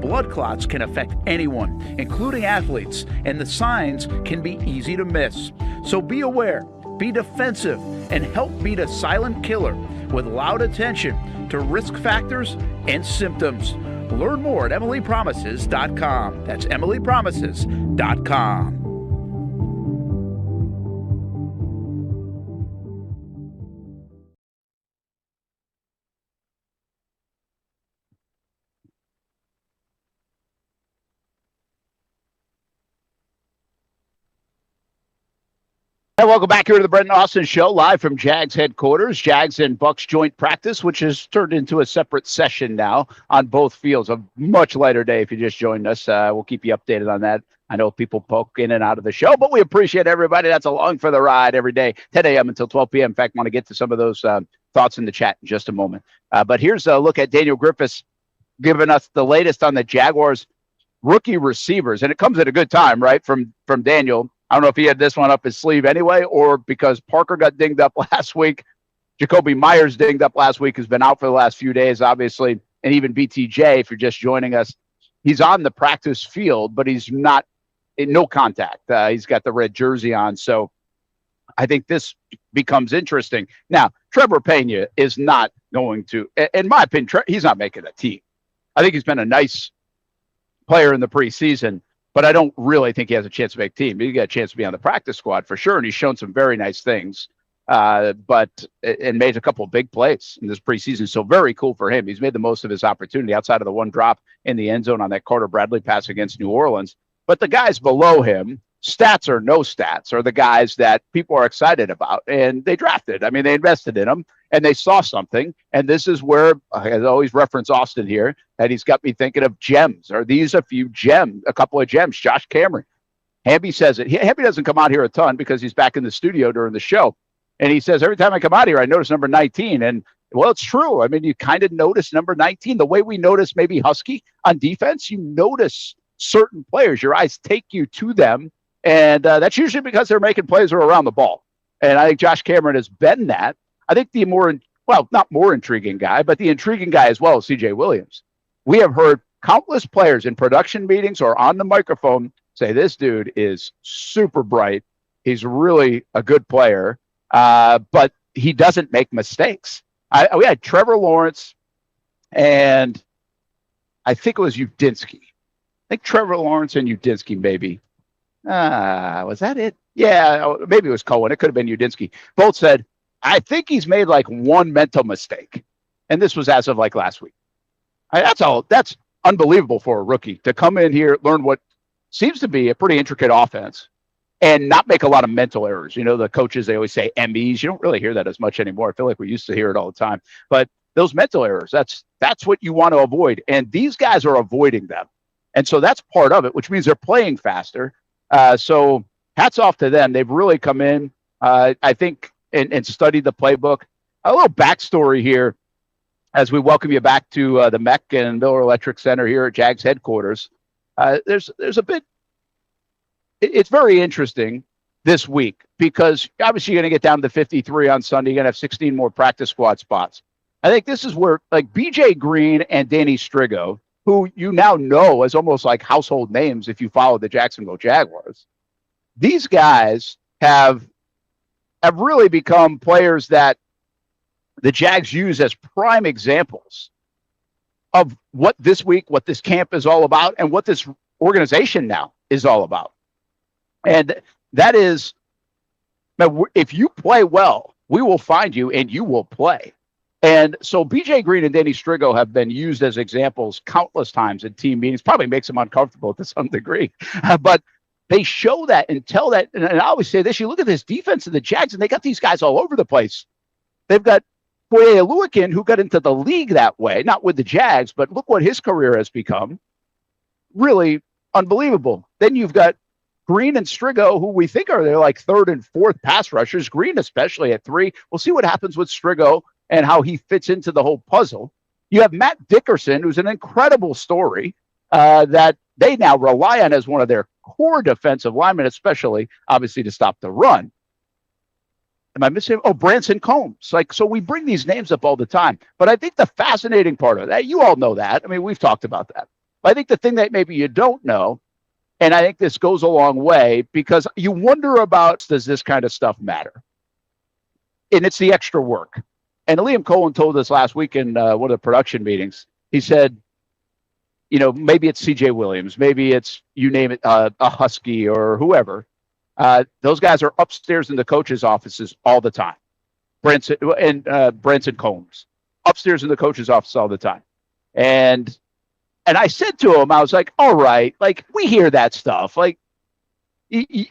Blood clots can affect anyone, including athletes, and the signs can be easy to miss. So be aware, be defensive, and help beat a silent killer with loud attention to risk factors and symptoms. Learn more at emilypromises.com. That's emilypromises.com. And welcome back here to the Brent Austen Show, live from Jags headquarters. Jags and Bucs Joint practice, which has turned into a separate session now on both fields. A much lighter day if you just joined us. We'll keep you updated on that. I know people poke in and out of the show, but we appreciate everybody that's along for the ride every day, 10 a.m. until 12 p.m. In fact, I want to get to some of those thoughts in the chat in just a moment. But here's a look at Daniel Griffiths giving us the latest on the Jaguars rookie receivers. And it comes at a good time, right, from Daniel. I don't know if he had this one up his sleeve anyway, or because Parker got dinged up last week. Jacoby Myers dinged up last week, has been out for the last few days, obviously. And even BTJ, if you're just joining us, he's on the practice field, but he's not in no contact. He's got the red jersey on. So I think this becomes interesting. Now, Trevor Pena is not going to, in my opinion, he's not making a team. I think he's been a nice player in the preseason, but I don't really think he has a chance to make team. He got a chance to be on the practice squad for sure, and he's shown some very nice things, but made a couple of big plays in this preseason. So very cool for him. He's made the most of his opportunity outside of the one drop in the end zone on that Carter Bradley pass against New Orleans. But the guys below him, stats or no stats, are the guys that people are excited about, and they drafted. I mean, they invested in them, and they saw something. And this is where I always reference Austin here, and he's got me thinking of gems. Are these a couple of gems? Josh Cameron. Hamby says it. Hamby doesn't come out here a ton because he's back in the studio during the show. And he says, every time I come out here, I notice number 19. And, well, it's true. I mean, you kind of notice number 19. The way we notice maybe Husky on defense, you notice certain players. Your eyes take you to them. And that's usually because they're making plays or around the ball. And I think Josh Cameron has been that. I think the not more intriguing guy, but the intriguing guy as well is C.J. Williams. We have heard countless players in production meetings or on the microphone say this dude is super bright. He's really a good player, but he doesn't make mistakes. We had Trevor Lawrence, and I think it was Udinski. I think Trevor Lawrence and Udinski maybe Was that it? Yeah, maybe it was Cohen. It could have been Udinski. Both said, I think he's made like one mental mistake. And this was as of like last week. That's unbelievable for a rookie to come in here, learn what seems to be a pretty intricate offense and not make a lot of mental errors. You know, the coaches, they always say MEs. You don't really hear that as much anymore. I feel like we used to hear it all the time. But those mental errors, that's what you want to avoid. And these guys are avoiding them. And so that's part of it, which means they're playing faster. So hats off to them. They've really come in, I think, and studied the playbook. A little backstory here as we welcome you back to the MEC and Miller Electric Center here at Jags headquarters. There's a bit, it's very interesting this week because obviously you're going to get down to 53 on Sunday. You're going to have 16 more practice squad spots. I think this is where like BJ Green and Danny Strigo, who you now know as almost like household names if you follow the Jacksonville Jaguars, these guys have really become players that the Jags use as prime examples of what this week, what this camp is all about, and what this organization now is all about. And that is, if you play well, we will find you and you will play. And so BJ Green and Danny Strigo have been used as examples countless times in team meetings. Probably makes them uncomfortable to some degree, but they show that and tell that. And I always say this, you look at this defense of the Jags and they got these guys all over the place. They've got Foye Oluokun, who got into the league that way, not with the Jags, but look what his career has become. Really unbelievable. Then you've got Green and Strigo, who we think are their like third and fourth pass rushers. Green especially at 3. We'll see what happens with Strigo and how he fits into the whole puzzle. You have Matt Dickerson, who's an incredible story that they now rely on as one of their core defensive linemen, especially obviously to stop the run. Am I missing? Oh, Branson Combs. So we bring these names up all the time. But I think the fascinating part of that, you all know that. I mean, we've talked about that. But I think the thing that maybe you don't know, and I think this goes a long way, because you wonder about, does this kind of stuff matter? And it's the extra work. And Liam Cohen told us last week in one of the production meetings, he said, you know, maybe it's CJ Williams, maybe it's, you name it, a Husky or whoever. Those guys are upstairs in the coaches' offices all the time. Branson Combs, upstairs in the coaches' office all the time. And I said to him, I was like, all right, like we hear that stuff. Like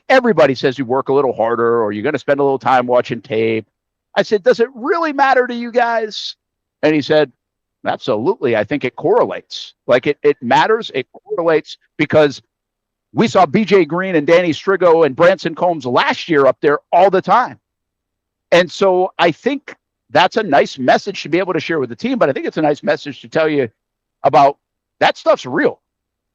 everybody says you work a little harder or you're going to spend a little time watching tape. I said, does it really matter to you guys? And he said, absolutely. I think it correlates. Like it matters. It correlates because we saw BJ Green and Danny Strigo and Branson Combs last year up there all the time. And so I think that's a nice message to be able to share with the team, but I think it's a nice message to tell you about that stuff's real.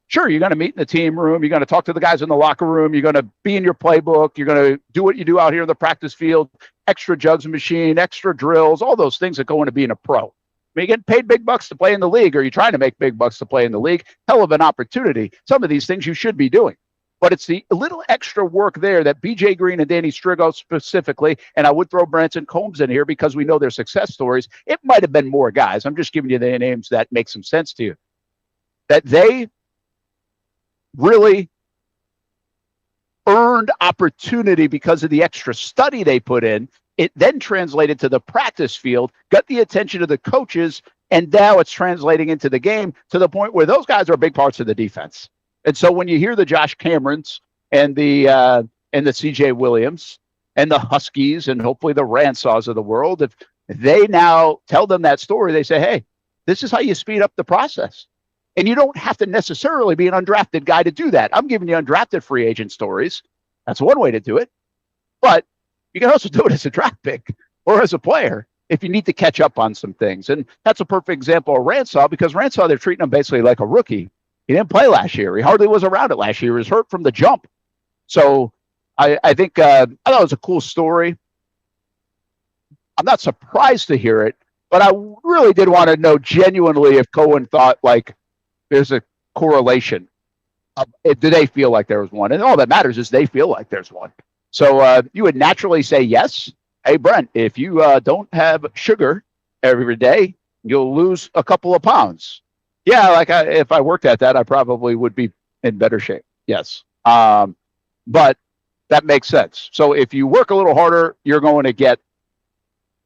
Sure, you're going to meet in the team room. You're going to talk to the guys in the locker room. You're going to be in your playbook. You're going to do what you do out here in the practice field, extra jugs machine, extra drills, all those things that go into being a pro. I mean, you're getting paid big bucks to play in the league, or you're trying to make big bucks to play in the league. Hell of an opportunity. Some of these things you should be doing. But it's the little extra work there that BJ Green and Danny Strigo specifically, and I would throw Branson Combs in here because we know their success stories. It might have been more guys. I'm just giving you the names that make some sense to you. That they really earned opportunity because of the extra study they put in. It then translated to the practice field, got the attention of the coaches, and now it's translating into the game to the point where those guys are big parts of the defense. And so when you hear the Josh Camerons and the CJ Williams and the Huskies and hopefully the Ransaws of the world, if they now tell them that story, they say, hey, this is how you speed up the process. And you don't have to necessarily be an undrafted guy to do that. I'm giving you undrafted free agent stories. That's one way to do it. But you can also do it as a draft pick or as a player if you need to catch up on some things. And that's a perfect example of Ransaw, because Ransaw, they're treating him basically like a rookie. He didn't play last year. He hardly was around it last year. He was hurt from the jump. So I think I thought it was a cool story. I'm not surprised to hear it, but I really did want to know genuinely if Cohen thought like there's a correlation. Do they feel like there was one? And all that matters is they feel like there's one. So you would naturally say yes. Hey, Brent, if you don't have sugar every day, you'll lose a couple of pounds. Yeah, like if I worked at that, I probably would be in better shape. Yes. but that makes sense. So if you work a little harder, you're going to get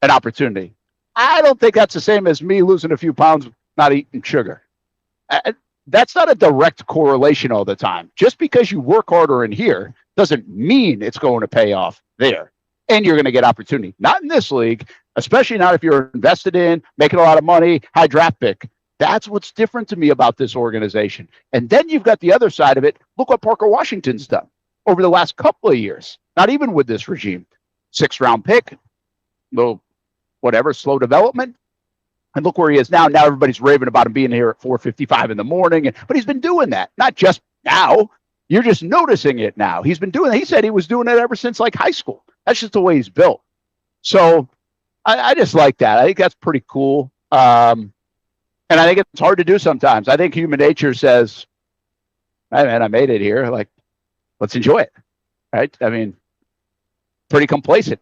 an opportunity. I don't think that's the same as me losing a few pounds, not eating sugar. That's not a direct correlation all the time. Just because you work harder in here doesn't mean it's going to pay off there. And you're going to get opportunity. Not in this league, especially not if you're invested in, making a lot of money, high draft pick. That's what's different to me about this organization. And then you've got the other side of it. Look what Parker Washington's done over the last couple of years. Not even with this regime. 6th-round pick, little whatever, slow development. And look where he is now. Now everybody's raving about him being here at 4:55 in the morning. But he's been doing that. Not just now. You're just noticing it now. He's been doing that. He said he was doing it ever since like high school. That's just the way he's built. So I just like that. I think that's pretty cool. And I think it's hard to do sometimes. I think human nature says, hey, man, I made it here. Like, let's enjoy it. Right? I mean, pretty complacent.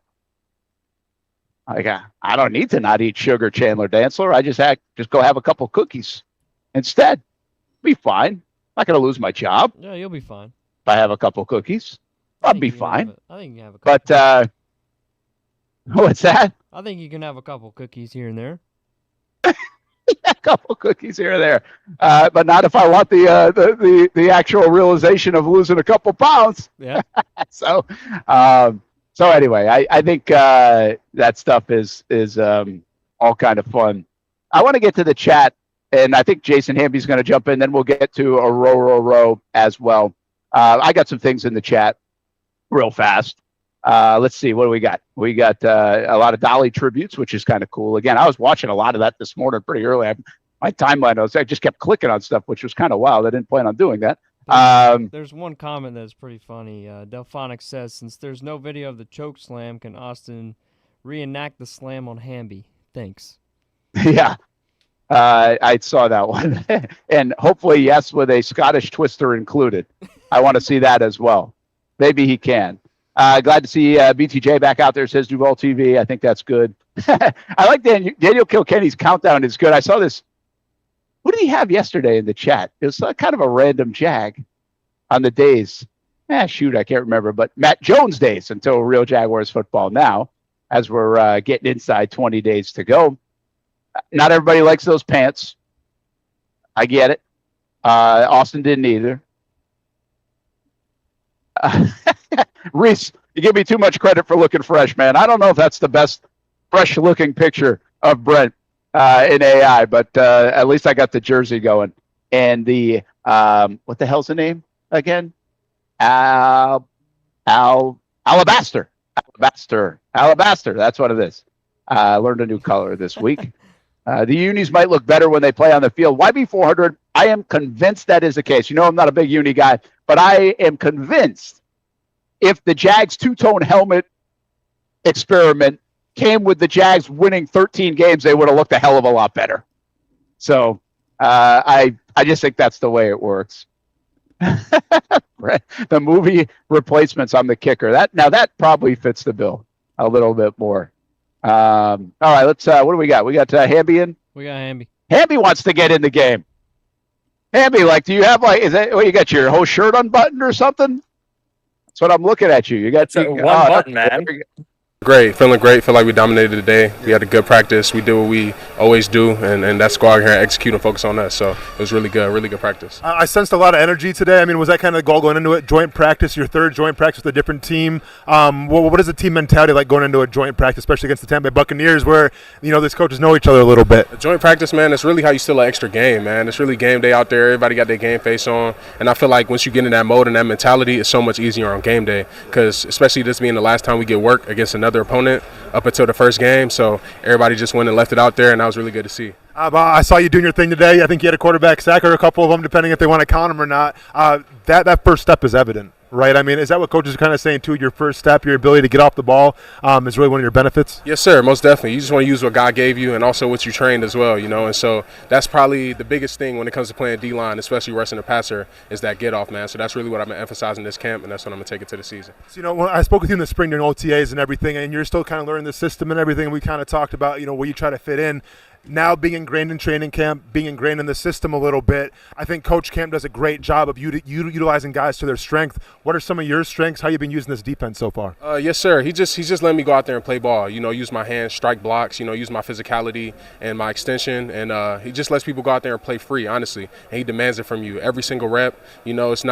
Like, I don't need to not eat sugar, Chandler Dantzler. I just go have a couple cookies instead. Be fine. Not going to lose my job. Yeah, you'll be fine. If I have a couple cookies, I'll be fine. I think you can have a couple. But what's that? I think you can have a couple cookies here and there. A couple cookies here and there, but not if I want the actual realization of losing a couple pounds. Yeah. So anyway, I think that stuff is all kind of fun. I want to get to the chat, and I think Jason Hamby's going to jump in. Then we'll get to Orhorhoro as well. I got some things in the chat real fast. Let's see. What do we got? We got a lot of Dolly tributes, which is kind of cool. Again, I was watching a lot of that this morning pretty early. My timeline, I just kept clicking on stuff, which was kind of wild. I didn't plan on doing that. There's one comment that's pretty funny. Delphonic says, since there's no video of the choke slam, can Austen reenact the slam on Hamby? Thanks. Yeah. I saw that one. And hopefully, yes, with a Scottish twister included. I want to see that as well. Maybe he can. Glad to see BTJ back out there, says Duval TV. I think that's good. I like Daniel Kilkenny's countdown is good. I saw this. What did he have yesterday in the chat? It was kind of a random Jag on the days. Shoot, I can't remember. But Matt Jones days until real Jaguars football now, as we're getting inside 20 days to go. Not everybody likes those pants. I get it. Austin didn't either. Reese, you give me too much credit for looking fresh, man. I don't know if that's the best fresh-looking picture of Brent in AI, but at least I got the jersey going. And the, what the hell's the name again? Alabaster. That's what it is. I learned a new color this week. The unis might look better when they play on the field. YB400, I am convinced that is the case. You know I'm not a big uni guy, but I am convinced if the Jags two-tone helmet experiment came with the Jags winning 13 games, they would have looked a hell of a lot better. So I just think that's the way it works. The movie replacements on the kicker. That probably fits the bill a little bit more. All right, let's. What do we got? We got Hamby in. We got Hamby. Hamby wants to get in the game. Hamby, do you have is that? Well, you got your whole shirt unbuttoned or something? That's what I'm looking at you. You got one button, man. Great, feeling great. Feel like we dominated today. We had a good practice. We did what we always do, and that's go out here and execute and focus on us. So it was really good practice. I sensed a lot of energy today. I mean, was that kind of the goal going into it? Joint practice, your third joint practice with a different team. What is the team mentality like going into a joint practice, especially against the Tampa Bay Buccaneers, where these coaches know each other a little bit? A joint practice, man, it's really how you still an extra game, man. It's really game day out there. Everybody got their game face on, and I feel like once you get in that mode and that mentality, it's so much easier on game day. Because especially this being the last time we get work against another opponent up until the first game, so everybody just went and left it out there, and that was really good to see. I saw you doing your thing today. I think you had a quarterback sack or a couple of them, depending if they want to count them or not. That first step is evident, right? I mean, is that what coaches are kind of saying too? Your first step, your ability to get off the ball, is really one of your benefits? Yes, sir, most definitely. You just want to use what God gave you and also what you trained as well, and so that's probably the biggest thing when it comes to playing D-line, especially rushing the passer, is that get-off, man. So that's really what I've been emphasizing this camp, and that's what I'm going to take it to the season. So, when I spoke with you in the spring during OTAs and everything, and you're still kind of learning the system and everything, and we kind of talked about, where you try to fit in. now being ingrained in training camp, being ingrained in the system a little bit, I think Coach Camp does a great job of utilizing guys to their strength. What are some of your strengths? How you been using this defense so far? Yes, sir. He's just letting me go out there and play ball. Use my hands, strike blocks. Use my physicality and my extension, and he just lets people go out there and play free, honestly. And he demands it from you every single rep. It's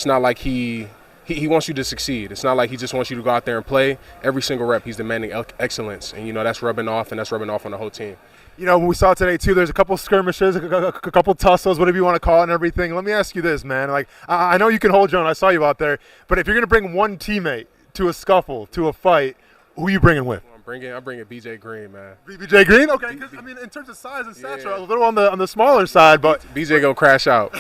not like he wants you to succeed. It's not like he just wants you to go out there and play. Every single rep, he's demanding excellence, and that's rubbing off, and that's rubbing off on the whole team. When we saw today, too, there's a couple skirmishes, a couple tussles, whatever you want to call it and everything. Let me ask you this, man. I know you can hold your own. I saw you out there. But if you're going to bring one teammate to a scuffle, to a fight, who are you bringing with? I'm bringing BJ Green, man. BJ Green? Okay, because, in terms of size and stature, a little on the smaller side, but BJ gonna crash out.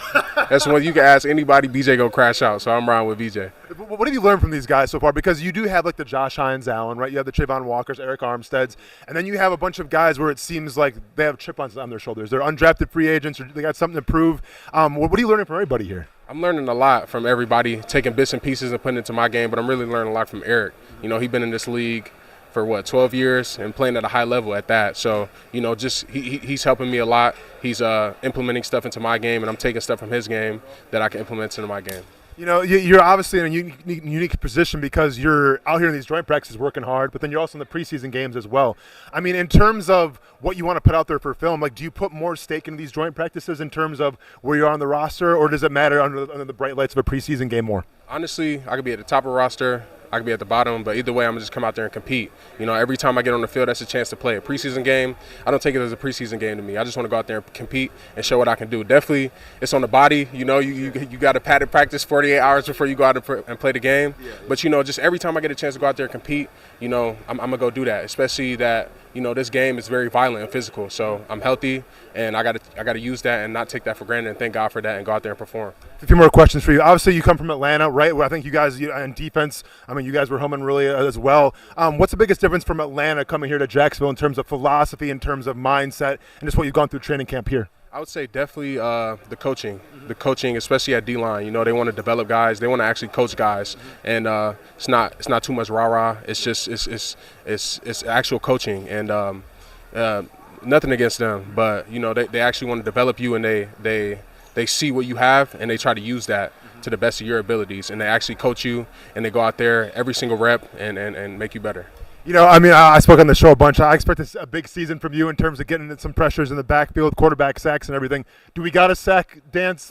That's when you can ask anybody, BJ gonna crash out. So I'm riding with BJ. What have you learned from these guys so far? Because you do have the Josh Hines-Allen, right? You have the Trayvon Walkers, Eric Armsteads, and then you have a bunch of guys where it seems like they have chip on their shoulders. They're undrafted free agents, or they got something to prove. What are you learning from everybody here? I'm learning a lot from everybody, taking bits and pieces and putting it into my game, but I'm really learning a lot from Eric. He's been in this league for 12 years and playing at a high level at that. So, he's helping me a lot. He's implementing stuff into my game, and I'm taking stuff from his game that I can implement into my game. You're obviously in a unique position because you're out here in these joint practices working hard, but then you're also in the preseason games as well. In terms of what you want to put out there for film, do you put more stake into these joint practices in terms of where you are on the roster, or does it matter under the bright lights of a preseason game more? Honestly, I could be at the top of the roster. I could be at the bottom, but either way, I'm going to just come out there and compete. Every time I get on the field, that's a chance to play a preseason game. I don't take it as a preseason game to me. I just want to go out there and compete and show what I can do. Definitely, it's on the body. You got to padded practice 48 hours before you go out and play the game. Yeah. But, just every time I get a chance to go out there and compete, I'm going to go do that, especially that, this game is very violent and physical. So I'm healthy, and I got to use that and not take that for granted, and thank God for that, and go out there and perform. A few more questions for you. Obviously, you come from Atlanta, right? Where I think you guys on defense, you guys were humming really as well. What's the biggest difference from Atlanta coming here to Jacksonville in terms of philosophy, in terms of mindset, and just what you've gone through training camp here? I would say definitely the coaching, especially at D-line. They want to develop guys. They want to actually coach guys, and it's not too much rah-rah. It's just it's actual coaching, and nothing against them, but they actually want to develop you, and they see what you have, and they try to use that to the best of your abilities, and they actually coach you, and they go out there every single rep and make you better. I spoke on the show a bunch. I expect a big season from you in terms of getting some pressures in the backfield, quarterback sacks and everything. Do we got a sack dance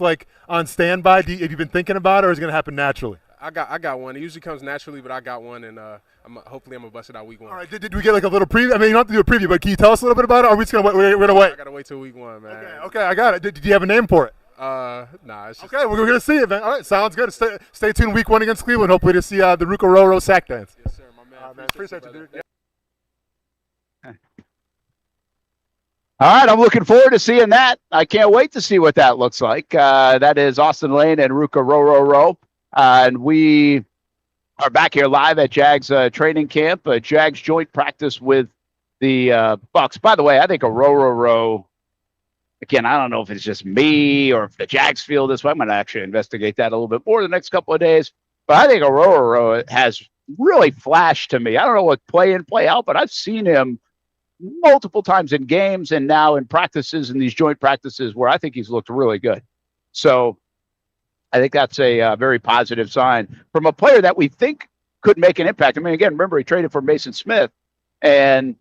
on standby? Have you been thinking about it, or is it going to happen naturally? I got one. It usually comes naturally, but I got one, and hopefully I'm going to bust it out week 1. All right. Did we get a little preview? You don't have to do a preview, but can you tell us a little bit about it, or are we just going to wait? We're going to wait. I got to wait till week 1, man. Okay, I got it. Did you have a name for it? Nah. It's just okay, we're going to see it, man. All right, sounds good. Stay tuned week 1 against Cleveland, hopefully to see the Orhorhoro sack dance. Yes, sir, my man. Appreciate you, dude. Yeah. All right, I'm looking forward to seeing that. I can't wait to see what that looks like. That is Austen Lane and Orhorhoro. And we are back here live at Jags training camp, Jags joint practice with the Bucs. By the way, I think Orhorhoro, again, I don't know if it's just me or if the Jags feel this way. I'm going to actually investigate that a little bit more the next couple of days. But I think Orhorhoro has really flashed to me. I don't know what play in, play out, but I've seen him multiple times in games and now in practices, in these joint practices, where I think he's looked really good. So I think that's a very positive sign from a player that we think could make an impact. Again, remember, he traded for Mason Smith, and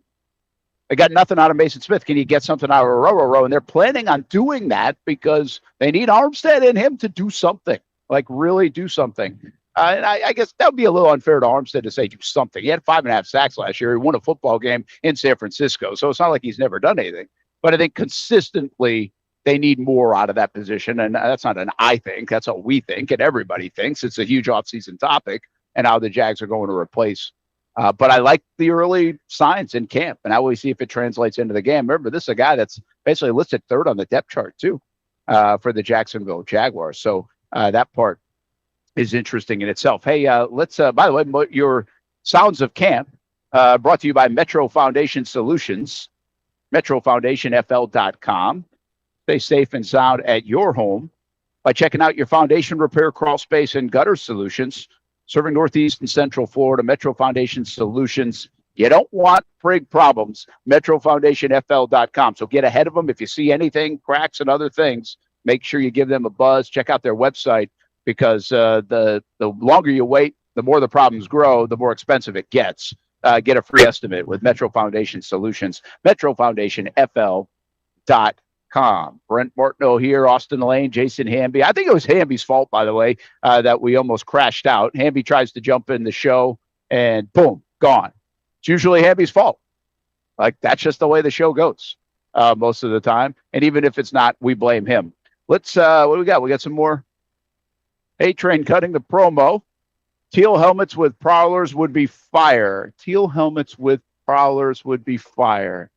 they got nothing out of Mason Smith. Can you get something out of Orhorhoro? And they're planning on doing that because they need Armstead and him to do something, really do something. And I guess that would be a little unfair to Armstead to say do something. He had 5.5 sacks last year. He won a football game in San Francisco. So it's not like he's never done anything. But I think consistently they need more out of that position. And that's not an I think. That's what we think. And everybody thinks. It's a huge offseason topic and how the Jags are going to replace. But I like the early signs in camp. And I always see if it translates into the game. Remember, this is a guy that's basically listed 3rd on the depth chart, too, for the Jacksonville Jaguars. So that part is interesting in itself. Hey, let's, by the way, your Sounds of Camp, brought to you by Metro Foundation Solutions, metrofoundationfl.com. Stay safe and sound at your home by checking out your foundation repair, crawl space, and gutter solutions. Serving Northeast and Central Florida, Metro Foundation Solutions You don't want prig problems. MetroFoundationFL.com. So get ahead of them. If you see anything, cracks and other things, make sure you give them a buzz. Check out their website because the longer you wait, the more the problems grow, the more expensive it gets. Get a free estimate with Metro Foundation Solutions. MetroFoundationFL.com. Brent Martineau here, Austen Lane, Jason Hamby. I think it was Hamby's fault, by the way, that we almost crashed out. Hamby tries to jump in the show and boom, gone. It's usually Hamby's fault. Like, that's just the way the show goes most of the time. And even if it's not, we blame him. Let's, what do we got? We got some more A-Train cutting the promo. Teal helmets with prowlers would be fire. Teal helmets with prowlers would be fire.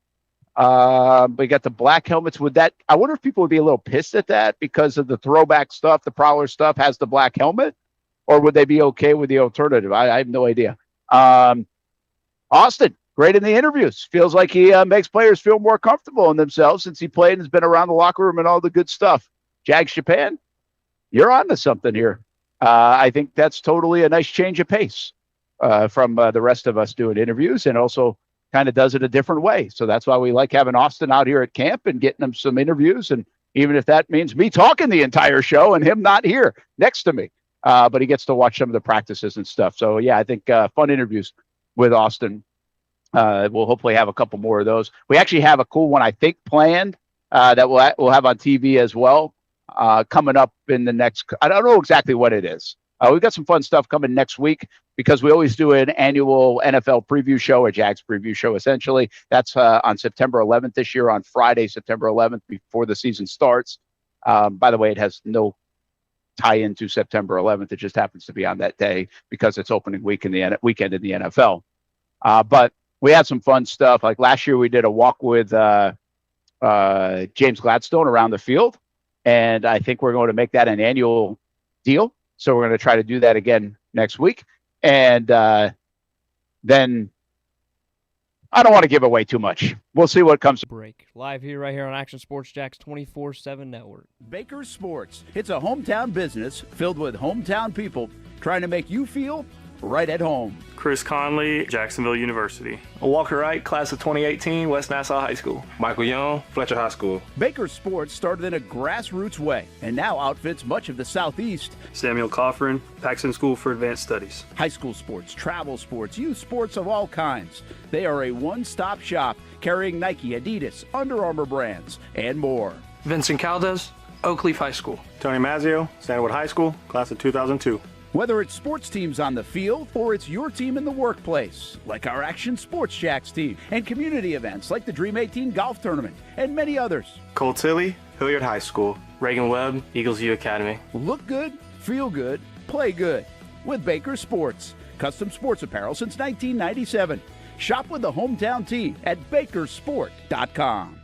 We got the black helmets with that. I wonder if people would be a little pissed at that because of the throwback stuff. The prowler stuff has the black helmet, or would they be okay with the alternative? I have no idea. Austen, great in the interviews. Feels like he makes players feel more comfortable in themselves since he played and has been around the locker room and all the good stuff. Jags Japan, you're on to something here. I think that's totally a nice change of pace from the rest of us doing interviews, and also kind of does it a different way. So that's why we like having Austen out here at camp and getting him some interviews. And even if that means me talking the entire show and him not here next to me, but he gets to watch some of the practices and stuff. So yeah, I think fun interviews with Austen. We'll hopefully have a couple more of those. We actually have a cool one, I think, planned that we'll have on TV as well coming up in the next, I don't know exactly what it is. We've got some fun stuff coming next week because we always do an annual NFL preview show, a Jags preview show, essentially. That's on September 11th this year, on Friday, September 11th, before the season starts. By the way, it has no tie into September 11th. It just happens to be on that day because it's opening week in the weekend in the NFL. But we had some fun stuff. Like last year, we did a walk with James Gladstone around the field, and I think we're going to make that an annual deal. So we're going to try to do that again next week. And then I don't want to give away too much. We'll see what comes. Break. Live here, right here on Action Sports Jax 24/7 Network. Baker Sports. It's a hometown business filled with hometown people trying to make you feel right at home. Chris Conley, Jacksonville University. Walker Wright, class of 2018, West Nassau High School. Michael Young, Fletcher High School. Baker Sports started in a grassroots way and now outfits much of the Southeast. Samuel Coffrin, Paxton School for Advanced Studies. High school sports, travel sports, youth sports of all kinds. They are a one-stop shop carrying Nike, Adidas, Under Armour brands, and more. Vincent Caldes, Oak Leaf High School. Tony Mazzio, Sandwood High School, class of 2002. Whether it's sports teams on the field or it's your team in the workplace, like our Action Sports Jacks team, and community events like the Dream 18 Golf Tournament, and many others. Colt Tilly, Hilliard High School. Reagan Webb, Eagles View Academy. Look good, feel good, play good with Baker Sports. Custom sports apparel since 1997. Shop with the hometown team at bakersport.com.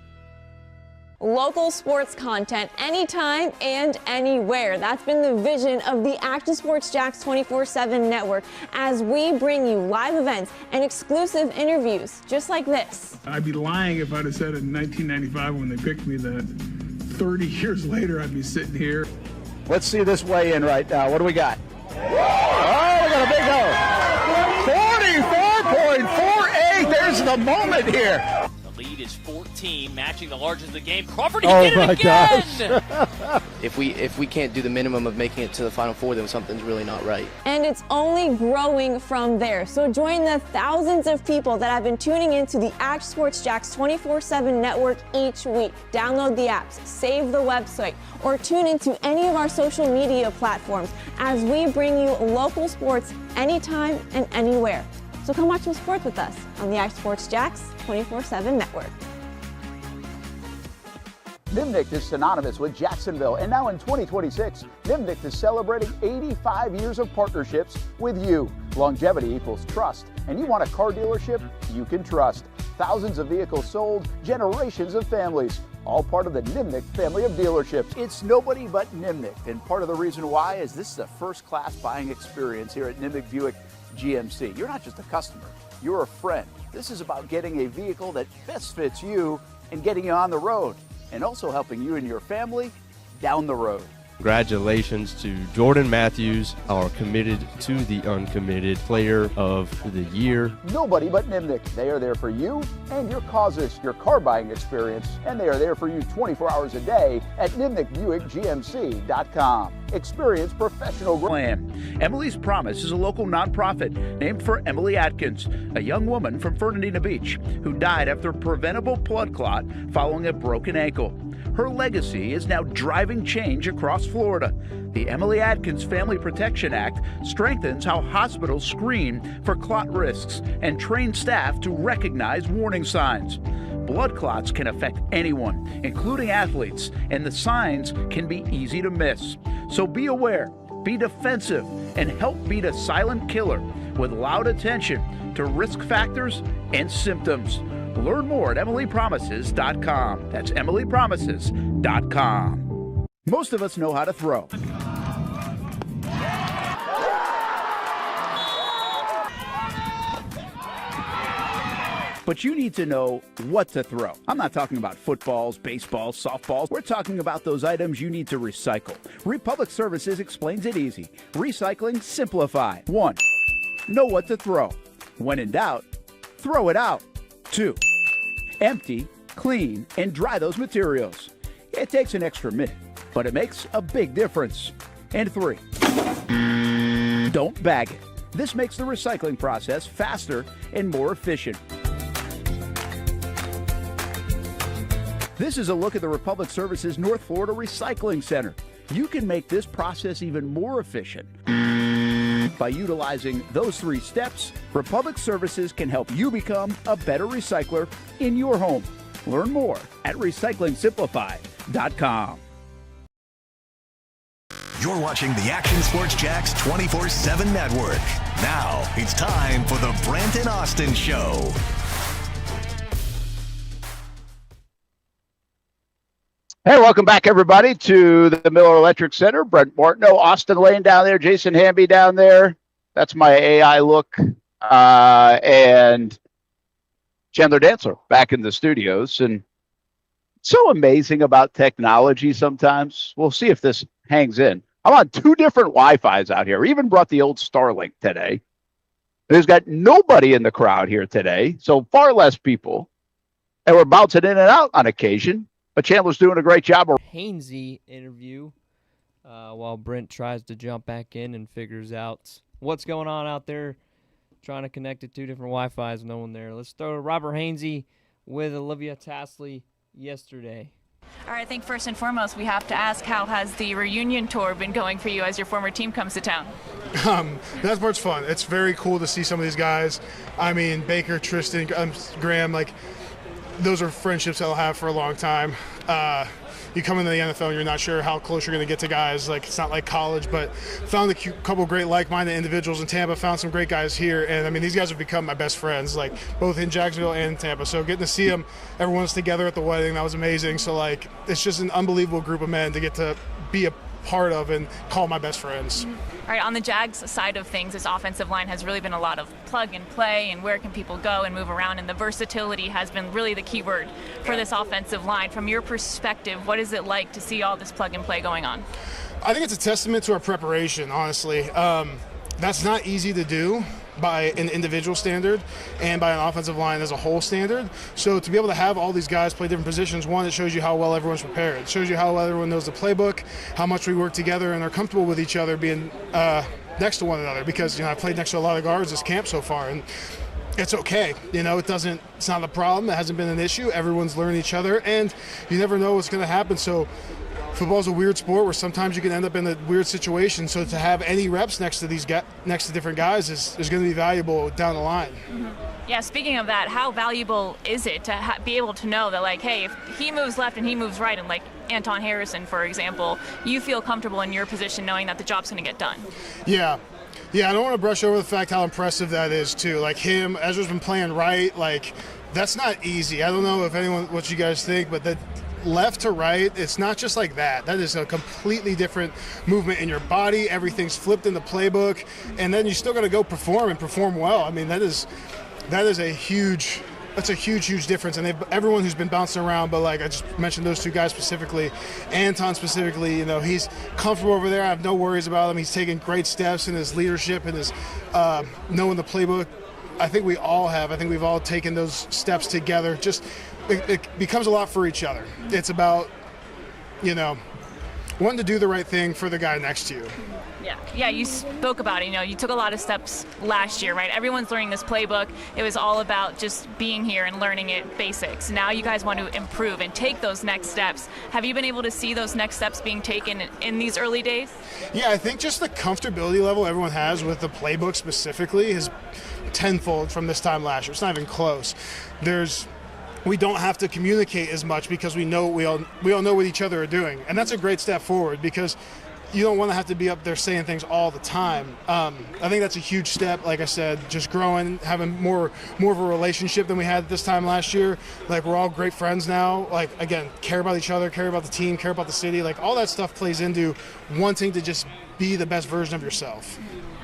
Local sports content anytime and anywhere. That's been the vision of the Action Sports Jax 24/7 network as we bring you live events and exclusive interviews just like this. I'd be lying if I'd have said in 1995 when they picked me that 30 years later I'd be sitting here. Let's see this weigh in right now. What do we got? Oh, we got a big hole. 44.48. There's the moment here. Lead is 14, matching the largest of the game. Crawford, he oh did it my again! Gosh. If we can't do the minimum of making it to the Final Four, then something's really not right. And it's only growing from there. So join the thousands of people that have been tuning into the Action Sports Jax 24/7 network each week. Download the apps, save the website, or tune into any of our social media platforms as we bring you local sports anytime and anywhere. So come watch some sports with us on the Action Sports Jax 24/7 network. Nimnicht is synonymous with Jacksonville, and now in 2026, Nimnicht is celebrating 85 years of partnerships with you. Longevity equals trust, and you want a car dealership you can trust. Thousands of vehicles sold, generations of families, all part of the Nimnicht family of dealerships. It's nobody but Nimnicht, and part of the reason why is this is a first-class buying experience here at Nimnicht Buick GMC. You're not just a customer, you're a friend. This is about getting a vehicle that best fits you and getting you on the road, and also helping you and your family down the road. Congratulations to Jordan Matthews, our committed to the uncommitted player of the year. Nobody but Nimnik. They are there for you and your causes, your car buying experience, and they are there for you 24 hours a day at NimnikBuickGMC.com. Experience professional plan. Emily's Promise is a local nonprofit named for Emily Atkins, a young woman from Fernandina Beach who died after a preventable blood clot following a broken ankle. Her legacy is now driving change across Florida. The Emily Atkins Family Protection Act strengthens how hospitals screen for clot risks and train staff to recognize warning signs. Blood clots can affect anyone, including athletes, and the signs can be easy to miss. So be aware, be defensive, and help beat a silent killer with loud attention to risk factors and symptoms. Learn more at emilypromises.com. That's emilypromises.com. Most of us know how to throw. But you need to know what to throw. I'm not talking about footballs, baseballs, softballs. We're talking about those items you need to recycle. Republic Services explains it easy. Recycling simplified. 1. Know what to throw. When in doubt, throw it out. 2. Empty, clean, and dry those materials. It takes an extra minute, but it makes a big difference. And 3. Don't bag it. This makes the recycling process faster and more efficient. This is a look at the Republic Services North Florida Recycling Center. You can make this process even more efficient. By utilizing those 3 steps, Republic Services can help you become a better recycler in your home. Learn more at recyclingsimplified.com. You're watching the Action Sports Jacks 24/7 network. Now it's time for the Brent Austen Show. Hey, welcome back, everybody, to the Miller Electric Center. Brent Martineau Austen Lane down there, Jason Hamby down there. That's my AI look. And Chandler Dantzler back in the studios. And so amazing about technology sometimes. We'll see if this hangs in. I'm on 2 different Wi-Fis out here. We even brought the old Starlink today. There's got nobody in the crowd here today, so far less people. And we're bouncing in and out on occasion. But Chandler's doing a great job. Hainsey interview while Brent tries to jump back in and figures out what's going on out there, trying to connect to 2 different Wi-Fis, no one there. Let's throw to Robert Hainsey with Olivia Tasley yesterday. All right, I think first and foremost, we have to ask, how has the reunion tour been going for you as your former team comes to town? That part's fun. It's very cool to see some of these guys. I mean, Baker, Tristan, Graham, like, those are friendships that I'll have for a long time. You come into the NFL and you're not sure how close you're going to get to guys. Like, it's not like college, but found a couple great like-minded individuals in Tampa, found some great guys here. And, I mean, these guys have become my best friends, like, both in Jacksonville and in Tampa. So getting to see them, everyone's together at the wedding, that was amazing. So, like, it's just an unbelievable group of men to get to be a part of and call my best friends. All right, on the Jags side of things, this offensive line has really been a lot of plug and play and where can people go and move around, and the versatility has been really the key word for this offensive line. From your perspective, what is it like to see all this plug and play going on? I think it's a testament to our preparation, honestly. That's not easy to do by an individual standard and by an offensive line as a whole standard. So to be able to have all these guys play different positions, one, it shows you how well everyone's prepared. It shows you how well everyone knows the playbook, how much we work together and are comfortable with each other being next to one another, because, you know, I played next to a lot of guards this camp so far, and it's okay. You know, it's not a problem. It hasn't been an issue. Everyone's learned each other, and you never know what's going to happen. So football's a weird sport where sometimes you can end up in a weird situation. So to have any reps next to different guys is going to be valuable down the line. Mm-hmm. Yeah, speaking of that, how valuable is it to be able to know that, like, hey, if he moves left and he moves right, and like Anton Harrison, for example, you feel comfortable in your position knowing that the job's going to get done? Yeah, I don't want to brush over the fact how impressive that is, too. Like, Ezra's been playing right. Like, that's not easy. I don't know what you guys think, but that left to right, it's not just like that. That is a completely different movement in your body. Everything's flipped in the playbook, and then you still got to go perform and perform well. I mean, that is a huge that's a huge difference. And everyone who's been bouncing around, but like I just mentioned those two guys specifically, Anton specifically, you know, he's comfortable over there. I have no worries about him. He's taking great steps in his leadership and his knowing the playbook. I think we all have. I think we've all taken those steps together. Just it becomes a lot for each other. It's about, you know, wanting to do the right thing for the guy next to you. Yeah, you spoke about it. You know, you took a lot of steps last year, right? Everyone's learning this playbook. It was all about just being here and learning it basics. Now you guys want to improve and take those next steps. Have you been able to see those next steps being taken in these early days? Yeah, I think just the comfortability level everyone has with the playbook specifically is tenfold from this time last year. It's not even close. We don't have to communicate as much because we all know what each other are doing, and that's a great step forward because you don't want to have to be up there saying things all the time. I think that's a huge step. Like I said, just growing, having more of a relationship than we had this time last year. Like we're all great friends now. Like again, care about each other, care about the team, care about the city. Like all that stuff plays into wanting to just be the best version of yourself.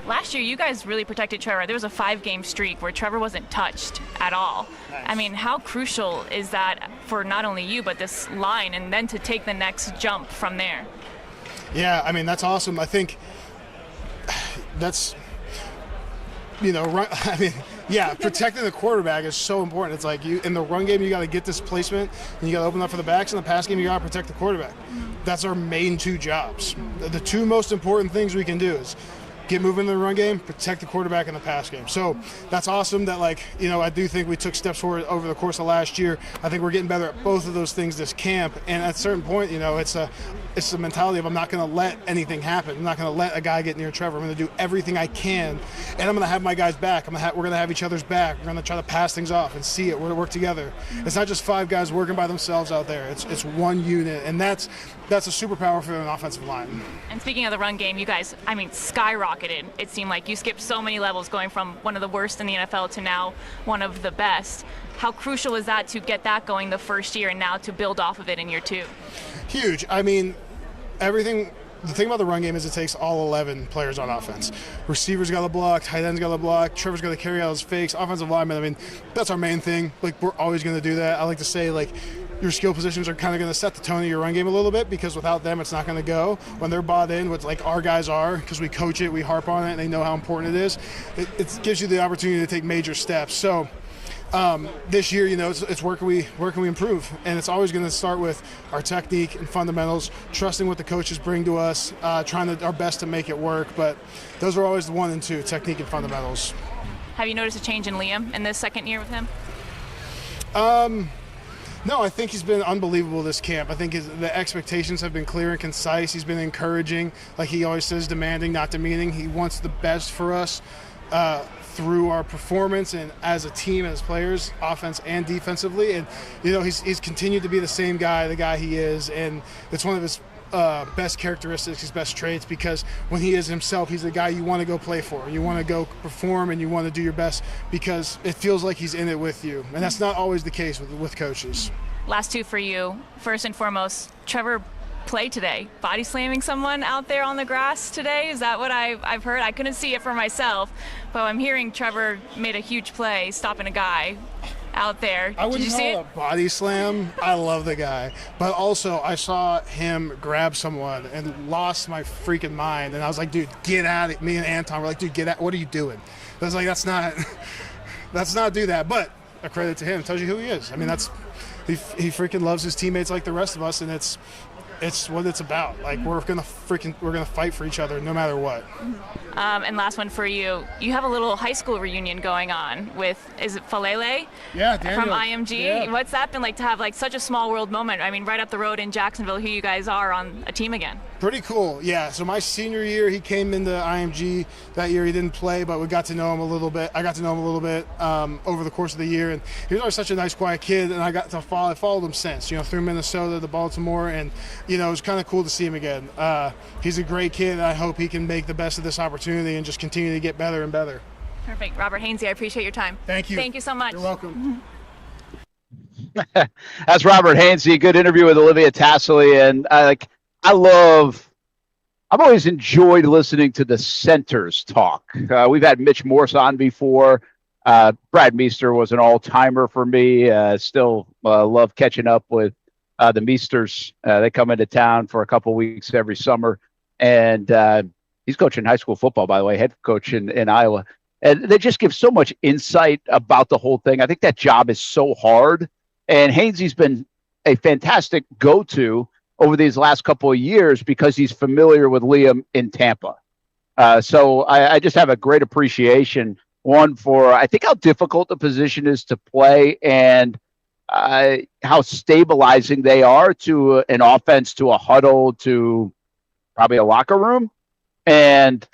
Last year, you guys really protected Trevor. There was a 5-game streak where Trevor wasn't touched at all. Nice. I mean, how crucial is that for not only you, but this line, and then to take the next jump from there? Yeah, I mean, that's awesome. I think that's, you know, I mean, yeah, protecting the quarterback is so important. It's like in the run game, you got to get displacement, and you got to open up for the backs. In the pass game, you got to protect the quarterback. That's our main two jobs. The two most important things we can do is get moving in the run game, protect the quarterback in the pass game. So that's awesome that, like, you know, I do think we took steps forward over the course of last year. I think we're getting better at both of those things this camp. And at a certain point, you know, it's the mentality of I'm not going to let anything happen. I'm not going to let a guy get near Trevor. I'm going to do everything I can, and I'm going to have my guys back. We're going to have each other's back. We're going to try to pass things off and see it. We're going to work together. It's not just 5 guys working by themselves out there. It's one unit, and that's a superpower for an offensive line. And speaking of the run game, you guys, I mean, skyrocketed. It seemed like you skipped so many levels, going from one of the worst in the NFL to now one of the best. How crucial is that to get that going the first year and now to build off of it in year 2? Huge. I mean, the thing about the run game is it takes all 11 players on offense. Receivers got to block, tight ends got to block, Trevor's got to carry out his fakes, offensive linemen. I mean, that's our main thing. Like, we're always going to do that. I like to say, like, your skill positions are kind of going to set the tone of your run game a little bit because without them, it's not going to go. When they're bought in, what like our guys are, because we coach it, we harp on it, and they know how important it is, it gives you the opportunity to take major steps. So this year, you know, it's where can we improve, and it's always going to start with our technique and fundamentals, trusting what the coaches bring to us, trying our best to make it work. But those are always the 1 and 2, technique and fundamentals. Have you noticed a change in Liam in this second year with him? No, I think he's been unbelievable this camp. I think the expectations have been clear and concise. He's been encouraging, like he always says, demanding, not demeaning. He wants the best for us through our performance and as a team, as players, offense and defensively. And, you know, he's continued to be the same guy, the guy he is. And it's one of his best characteristics, his best traits, because when he is himself, he's the guy you want to go play for. You want to go perform and you want to do your best because it feels like he's in it with you. And that's not always the case with coaches. Last 2 for you. First and foremost, Trevor played today, body slamming someone out there on the grass today. Is that what I've heard? I couldn't see it for myself, but I'm hearing Trevor made a huge play stopping a guy out there. I wouldn't Did you see call it a body slam. I love the guy. But also, I saw him grab someone and lost my freaking mind. And I was like, dude, get out of it. Me and Anton were like, dude, get out. What are you doing? I was like, let's not do that. But a credit to him. Tells you who he is. I mean, he freaking loves his teammates like the rest of us, and it's what it's about. Like, we're gonna fight for each other no matter what. And last one for you. You have a little high school reunion going on with, is it Falele? Yeah, Daniel. From IMG. Yeah. What's that been like to have like such a small world moment? I mean, right up the road in Jacksonville, here you guys are on a team again. Pretty cool, yeah. So my senior year, he came into IMG. That year he didn't play, but we got to know him a little bit. I got to know him a little bit over the course of the year, and he was always such a nice, quiet kid. And I followed him since, you know, through Minnesota to Baltimore, and you know, it was kind of cool to see him again. He's a great kid, and I hope he can make the best of this opportunity and just continue to get better and better. Perfect, Robert Hainsey. I appreciate your time. Thank you. Thank you so much. You're welcome. That's Robert Hainsey. Good interview with Olivia Tassley, and I've always enjoyed listening to the centers talk. We've had Mitch Morse on before. Brad Meester was an all-timer for me. Still love catching up with the Meesters. They come into town for a couple weeks every summer. And he's coaching high school football, by the way, head coach in Iowa. And they just give so much insight about the whole thing. I think that job is so hard. And Hainsey's been a fantastic go-to over these last couple of years because he's familiar with Liam in Tampa. So I just have a great appreciation, one, for I think how difficult the position is to play and how stabilizing they are to an offense, to a huddle, to probably a locker room. And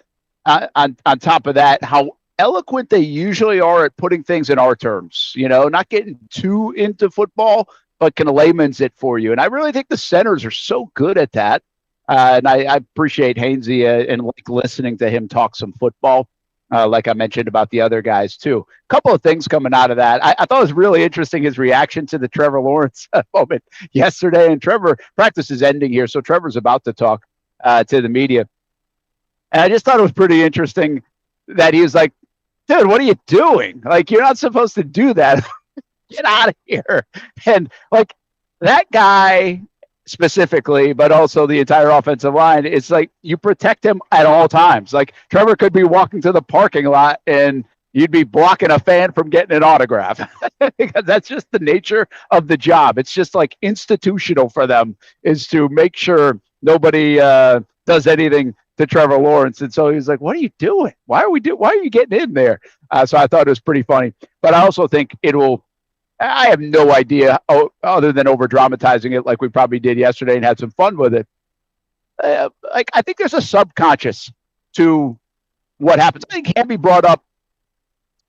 on top of that, how eloquent they usually are at putting things in our terms, not getting too into football, but can layman's it for you. And I really think the centers are so good at that. And I appreciate Hainsey and like listening to him talk some football, like I mentioned about the other guys too. A couple of things coming out of that. I thought it was really interesting, his reaction to the Trevor Lawrence moment yesterday. And Trevor, practice is ending here, so Trevor's about to talk to the media. And I just thought it was pretty interesting that he was like, dude, what are you doing? Like, you're not supposed to do that. Get out of here. And like that guy specifically, but also the entire offensive line, it's like you protect him at all times. Like Trevor could be walking to the parking lot and you'd be blocking a fan from getting an autograph because that's just the nature of the job. It's just like institutional for them is to make sure nobody does anything to Trevor Lawrence. And so he was like, what are you doing? Why are you getting in there? So I thought it was pretty funny, but I also think I have no idea other than over dramatizing it like we probably did yesterday and had some fun with it. I think there's a subconscious to what happens. I think it can be brought up.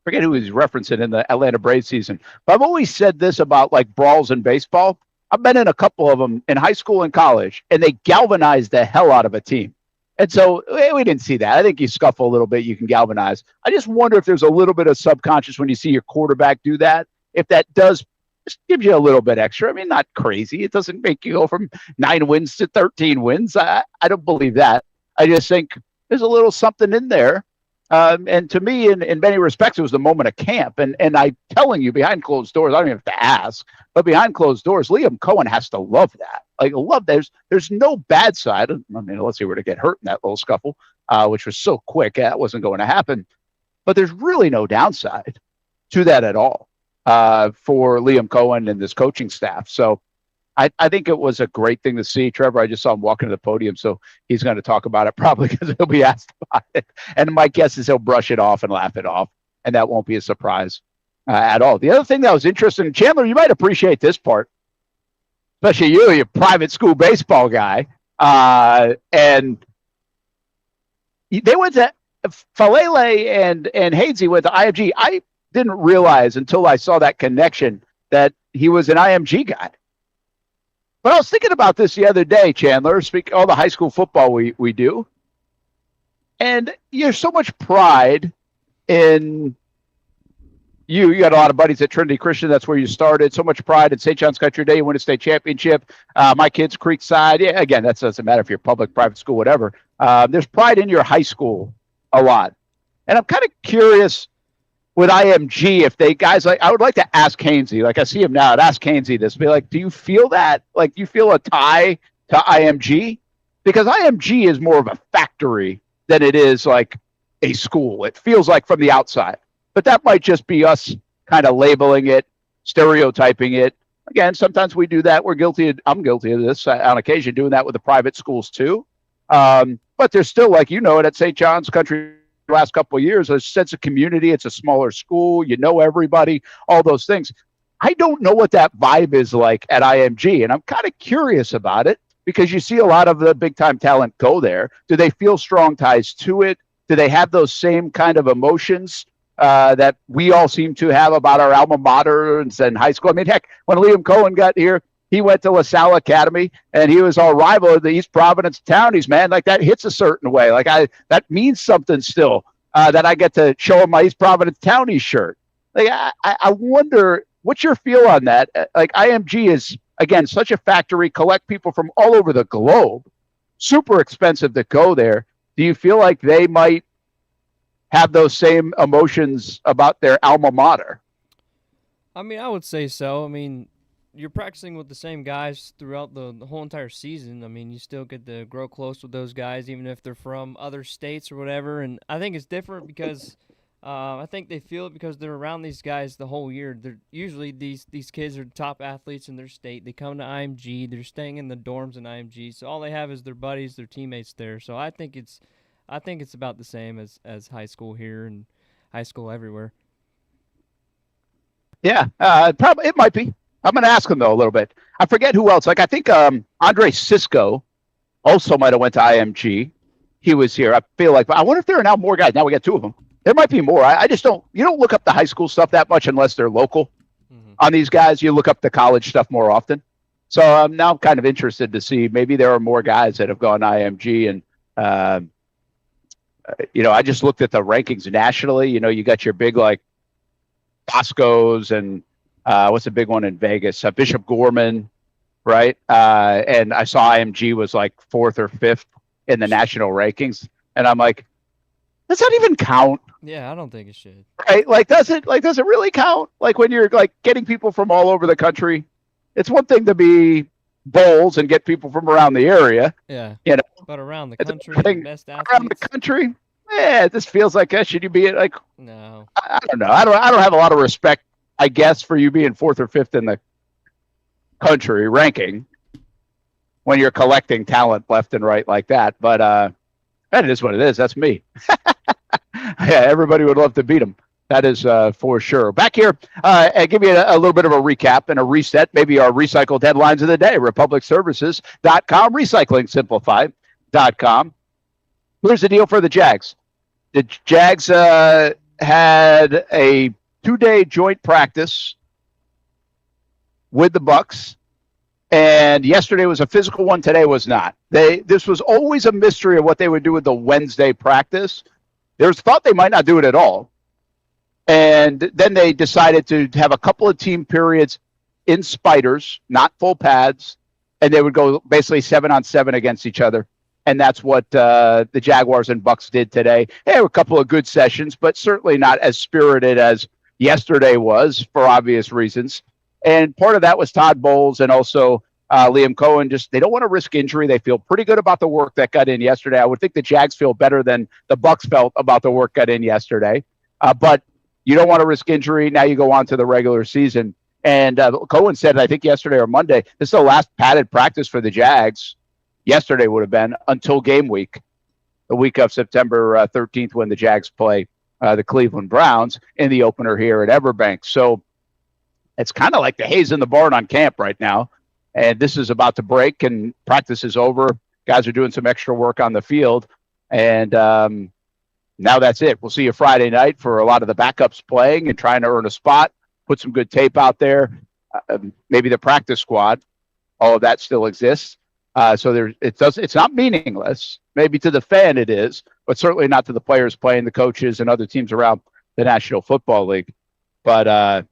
Forget who he's referencing in the Atlanta Braves season, but I've always said this about like brawls in baseball. I've been in a couple of them in high school and college, and they galvanize the hell out of a team. And so we didn't see that. I think you scuffle a little bit, you can galvanize. I just wonder if there's a little bit of subconscious when you see your quarterback do that, if that does just give you a little bit extra. I mean, not crazy. It doesn't make you go from 9 wins to 13 wins. I don't believe that. I just think there's a little something in there. And to me, in many respects, it was the moment of camp. And I'm telling you, behind closed doors, I don't even have to ask, but behind closed doors, Liam Cohen has to love that. Like, love there's no bad side. I mean, unless he were to get hurt in that little scuffle, which was so quick, that wasn't going to happen. But there's really no downside to that at all for Liam Cohen and this coaching staff. So I think it was a great thing to see. Trevor, I just saw him walking to the podium, so he's going to talk about it probably because he'll be asked about it. And my guess is he'll brush it off and laugh it off, and that won't be a surprise at all. The other thing that was interesting, Chandler, you might appreciate this part, especially you're a private school baseball guy, and they went to Falele and Hainsey went to IMG. I didn't realize until I saw that connection that he was an IMG guy. But I was thinking about this the other day, Chandler, all the high school football we do. And you have so much pride in you. You got a lot of buddies at Trinity Christian. That's where you started. So much pride in St. John's Country Day. You win a state championship. My kids, Creekside. Yeah, again, that doesn't matter if you're public, private school, whatever. There's pride in your high school a lot. And I'm kind of curious with IMG, if they guys like, I would like to ask Hainsey, like I see him now, I'd ask Hainsey this, be like, do you feel that? Like, do you feel a tie to IMG? Because IMG is more of a factory than it is like a school. It feels like from the outside, but that might just be us kind of labeling it, stereotyping it. Again, sometimes we do that. I'm guilty of this on occasion, doing that with the private schools too. But there's still, like, it at St. John's Country last couple of years, a sense of community. It's a smaller school, everybody, all those things. I don't know what that vibe is like at IMG, and I'm kind of curious about it because you see a lot of the big time talent go there. Do they feel strong ties to it? Do they have those same kind of emotions that we all seem to have about our alma maters and high school? I mean, heck, when Liam Cohen got here, he went to LaSalle Academy, and he was our rival of the East Providence Townies, man. Like, that hits a certain way. Like, that means something still, that I get to show him my East Providence Townies shirt. Like, I wonder, what's your feel on that? Like, IMG is, again, such a factory, collect people from all over the globe, super expensive to go there. Do you feel like they might have those same emotions about their alma mater? I mean, I would say so. I mean, you're practicing with the same guys throughout the whole entire season. I mean, you still get to grow close with those guys, even if they're from other states or whatever. And I think it's different because I think they feel it because they're around these guys the whole year. They're usually these kids are top athletes in their state. They come to IMG. They're staying in the dorms in IMG. So all they have is their buddies, their teammates there. So I think it's about the same as high school here and high school everywhere. Yeah, probably it might be. I'm going to ask him though a little bit. I forget who else. Like I think Andre Cisco also might have went to IMG. He was here. I feel like. I wonder if there are now more guys. Now we got two of them. There might be more. I just don't. You don't look up the high school stuff that much unless they're local. On these guys, you look up the college stuff more often. So I'm now kind of interested to see maybe there are more guys that have gone to IMG and. I just looked at the rankings nationally. You got your big like Bosco's and what's the big one in Vegas? Bishop Gorman, right? And I saw IMG was like 4th or 5th in the national rankings, and I'm like, does that even count? Yeah, I don't think it should. Right? Like, does it really count? Like when you're like getting people from all over the country, it's one thing to be bowls and get people from around the area. Yeah. But around the country, the best athletes. Around the country, this feels like should you be like? No. I don't know. I don't have a lot of respect, I guess, for you being 4th or 5th in the country ranking when you're collecting talent left and right like that. But that is what it is. That's me. Yeah, everybody would love to beat them. That is for sure. Back here, and give you a little bit of a recap and a reset, maybe our recycled headlines of the day, republicservices.com, recyclingsimplified.com. Here's the deal for the Jags. The Jags had a 2-day joint practice with the Bucs, and yesterday was a physical one. Today was not. This was always a mystery of what they would do with the Wednesday practice. There's thought they might not do it at all. And then they decided to have a couple of team periods in spiders, not full pads, and they would go basically 7-on-7 against each other. And that's what the Jaguars and Bucs did today. They were a couple of good sessions, but certainly not as spirited as yesterday was for obvious reasons. And part of that was Todd Bowles and also Liam Cohen. Just they don't want to risk injury. They feel pretty good about the work that got in yesterday. I would think the Jags feel better than the Bucs felt about the work got in yesterday. But you don't want to risk injury. Now you go on to the regular season. And Cohen said, I think yesterday or Monday, this is the last padded practice for the Jags. Yesterday would have been until game week, the week of September 13th when the Jags play the Cleveland Browns in the opener here at Everbank. So it's kind of like the haze in the barn on camp right now. And this is about to break and practice is over. Guys are doing some extra work on the field. And now that's it. We'll see you Friday night for a lot of the backups playing and trying to earn a spot, put some good tape out there. Maybe the practice squad, all of that still exists. So it's not meaningless. Maybe to the fan it is, but certainly not to the players playing, the coaches, and other teams around the National Football League. But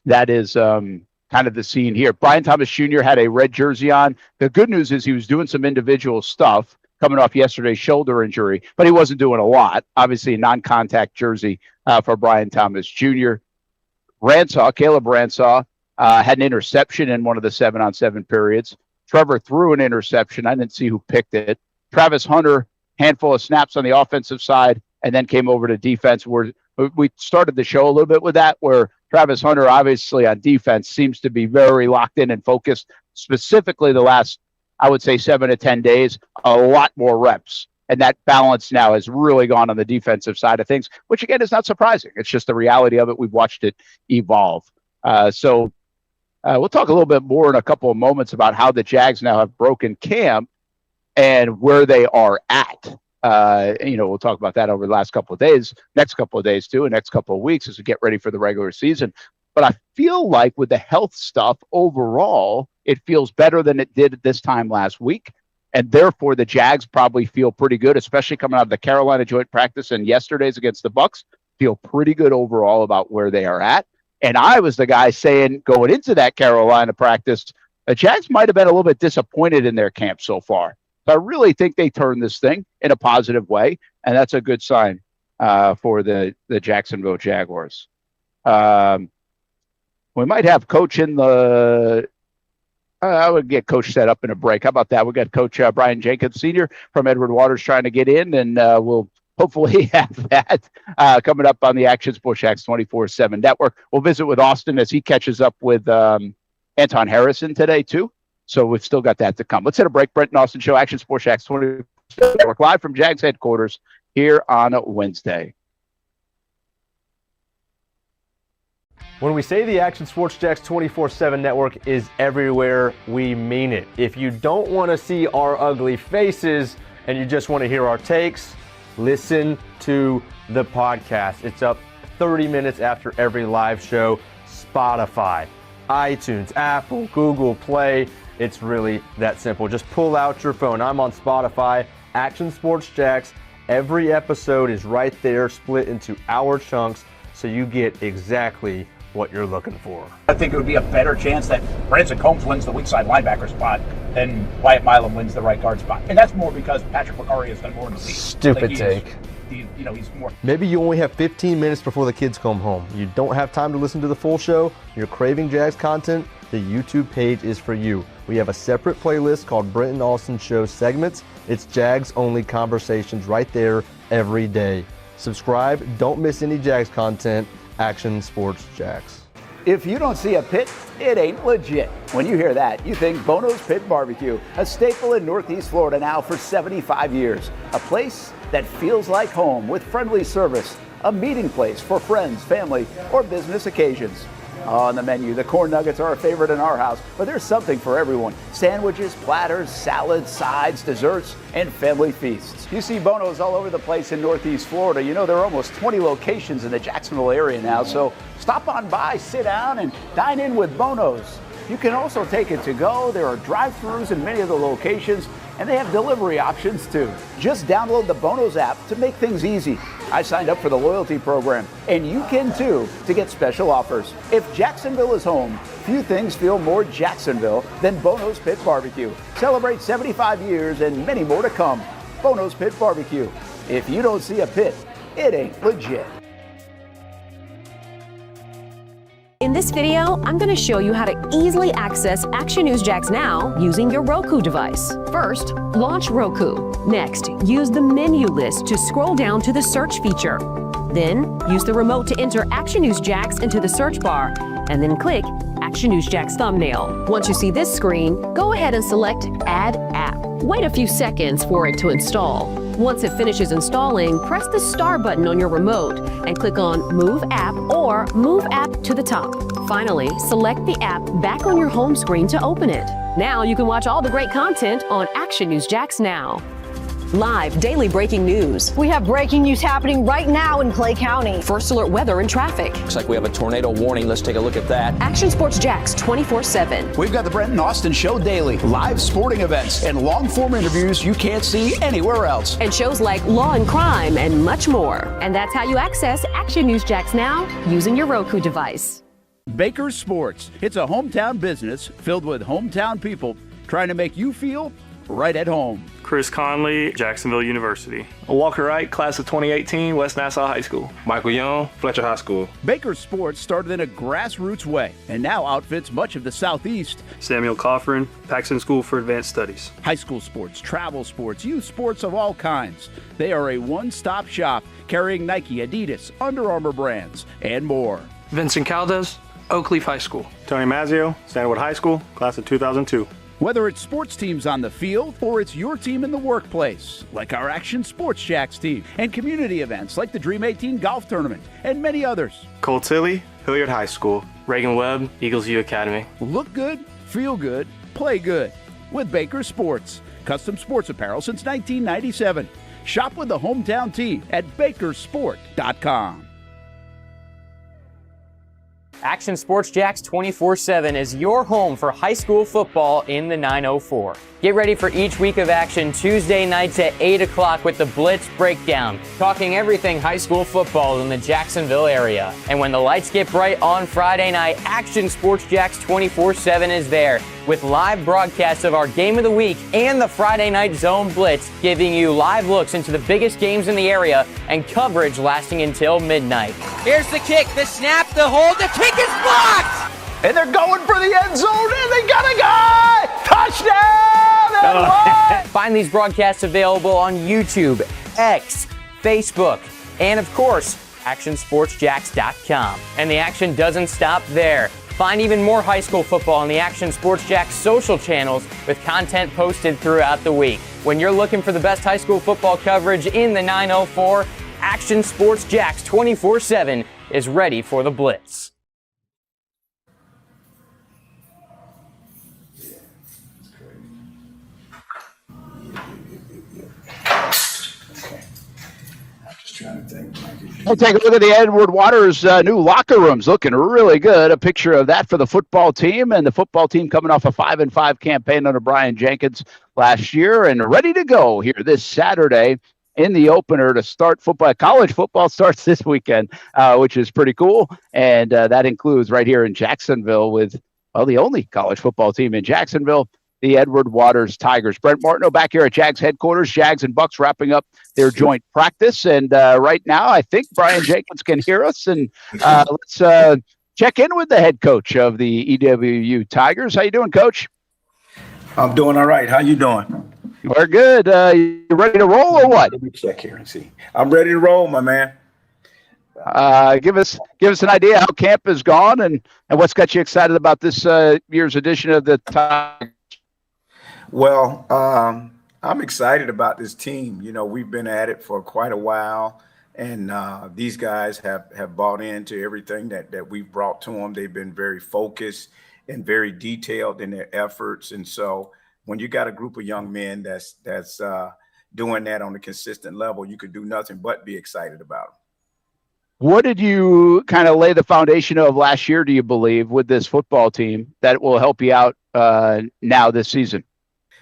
that is kind of the scene here. Brian Thomas Jr. had a red jersey on. The good news is he was doing some individual stuff coming off yesterday's shoulder injury, but he wasn't doing a lot. Obviously, a non-contact jersey for Brian Thomas Jr. Caleb Ransaw, had an interception in one of the 7-on-7 periods. Trevor threw an interception. I didn't see who picked it. Travis Hunter, handful of snaps on the offensive side, and then came over to defense. Where we started the show a little bit with that, where Travis Hunter, obviously on defense, seems to be very locked in and focused, specifically the last, I would say, 7 to 10 days, a lot more reps. And that balance now has really gone on the defensive side of things, which, again, is not surprising. It's just the reality of it. We've watched it evolve. So we'll talk a little bit more in a couple of moments about how the Jags now have broken camp and where they are at. We'll talk about that over the last couple of days, next couple of days too, and next couple of weeks as we get ready for the regular season. But I feel like with the health stuff overall, it feels better than it did at this time last week. And therefore, the Jags probably feel pretty good, especially coming out of the Carolina joint practice and yesterday's against the Bucs, feel pretty good overall about where they are at. And I was the guy saying going into that Carolina practice, the Jags might have been a little bit disappointed in their camp so far. So I really think they turned this thing in a positive way, and that's a good sign for the Jacksonville Jaguars. We might have Coach in the I would get Coach set up in a break. How about that? We got Coach Brian Jenkins Sr. from Edward Waters trying to get in, and we'll hopefully have that coming up on the Action Sports Jacks 24/7 network. We'll visit with Austin as he catches up with Anton Harrison today, too. So we've still got that to come. Let's hit a break. Brent and Austin Show, Action Sports Jacks 24/7 network, live from Jags headquarters here on Wednesday. When we say the Action Sports Jacks 24/7 network is everywhere, we mean it. If you don't want to see our ugly faces and you just want to hear our takes, listen to the podcast. It's up 30 minutes after every live show. Spotify, iTunes, Apple, Google Play. It's really that simple. Just pull out your phone. I'm on Spotify, Action Sports Jacks. Every episode is right there, split into hour chunks, so you get exactly what you're looking for. I think it would be a better chance that Branson Combs wins the weak side linebacker spot than Wyatt Milam wins the right guard spot. And that's more because Patrick McCarry has done more in the league. Stupid take. He's more. Maybe you only have 15 minutes before the kids come home. You don't have time to listen to the full show. You're craving Jags content. The YouTube page is for you. We have a separate playlist called Brent Austen Show Segments. It's Jags only conversations right there every day. Subscribe. Don't miss any Jags content. Action Sports Jacks. If you don't see a pit, it ain't legit. When you hear that, you think Bono's Pit Barbecue, a staple in Northeast Florida now for 75 years. A place that feels like home with friendly service, a meeting place for friends, family, or business occasions. On the menu, the corn nuggets are a favorite in our house, but there's something for everyone. Sandwiches, platters, salads, sides, desserts, and family feasts. You see Bono's all over the place in Northeast Florida. You know, there are almost 20 locations in the Jacksonville area now, so stop on by, sit down, and dine in with Bono's. You can also take it to go. There are drive-thrus in many of the locations, and they have delivery options too. Just download the Bono's app to make things easy. I signed up for the loyalty program, and you can too, to get special offers. If Jacksonville is home, few things feel more Jacksonville than Bono's Pit Barbecue. Celebrate 75 years and many more to come. Bono's Pit Barbecue. If you don't see a pit, it ain't legit. In this video, I'm going to show you how to easily access Action News Jacks Now using your Roku device. First, launch Roku. Next, use the menu list to scroll down to the search feature. Then, use the remote to enter Action News Jacks into the search bar, and then click Action News Jacks thumbnail. Once you see this screen, go ahead and select Add App. Wait a few seconds for it to install. Once it finishes installing, press the star button on your remote and click on Move App or Move App to the top. Finally, select the app back on your home screen to open it. Now you can watch all the great content on Action News Jacks Now. Live daily breaking news. We have breaking news happening right now in Clay County. First alert weather and traffic. Looks like we have a tornado warning. Let's take a look at that. Action Sports Jacks 24/7. We've got the Brent Austen Show daily, live sporting events, and long-form interviews you can't see anywhere else. And shows like Law and Crime and much more. And that's how you access Action News Jacks Now using your Roku device. Baker's Sports. It's a hometown business filled with hometown people trying to make you feel right at home. Chris Conley, Jacksonville University. Walker Wright, class of 2018, West Nassau High School. Michael Young, Fletcher High School. Baker's Sports started in a grassroots way and now outfits much of the Southeast. Samuel Coffrin, Paxton School for Advanced Studies. High school sports, travel sports, youth sports of all kinds. They are a one-stop shop carrying Nike, Adidas, Under Armour brands, and more. Vincent Caldes, Oak Leaf High School. Tony Mazzio, Stanwood High School, class of 2002. Whether it's sports teams on the field or it's your team in the workplace, like our Action Sports Jacks team, and community events like the Dream 18 Golf Tournament, and many others. Cole Tilley, Hilliard High School. Reagan Webb, Eagles View Academy. Look good, feel good, play good with Baker Sports. Custom sports apparel since 1997. Shop with the hometown team at bakersport.com. Action Sports Jacks 24/7 is your home for high school football in the 904. Get ready for each week of action Tuesday nights at 8 o'clock with the Blitz Breakdown, talking everything high school football in the Jacksonville area. And when the lights get bright on Friday night, Action Sports Jacks 24/7 is there, with live broadcasts of our Game of the Week and the Friday Night Zone Blitz, giving you live looks into the biggest games in the area and coverage lasting until midnight. Here's the kick, the snap, the hold, the kick is blocked! And they're going for the end zone, and they got a guy! Touchdown! Find these broadcasts available on YouTube, X, Facebook, and of course, ActionSportsJax.com. And the action doesn't stop there. Find even more high school football on the Action Sports Jax social channels with content posted throughout the week. When you're looking for the best high school football coverage in the 904, Action Sports Jax 24/7 is ready for the blitz. Hey, take a look at the Edward Waters new locker rooms. Looking really good. A picture of that for the football team, and the football team coming off a 5-5 campaign under Brian Jenkins last year and ready to go here this Saturday in the opener to start football. College football starts this weekend, which is pretty cool. And that includes right here in Jacksonville with, well, the only college football team in Jacksonville, the Edward Waters Tigers. Brent Martineau back here at Jags headquarters. Jags and Bucs wrapping up their joint practice. And right now, I think Brian Jenkins can hear us. And let's check in with the head coach of the EWU Tigers. How you doing, Coach? I'm doing all right. How you doing? We're good. You ready to roll or what? Let me check here and see. I'm ready to roll, my man. Give us an idea how camp has gone and what's got you excited about this year's edition of the Tigers. Well, I'm excited about this team. You know, we've been at it for quite a while, and these guys have bought into everything that we've brought to them. They've been very focused and very detailed in their efforts. And so when you got a group of young men that's doing that on a consistent level, you could do nothing but be excited about them. What did you kind of lay the foundation of last year, do you believe, with this football team that will help you out now this season?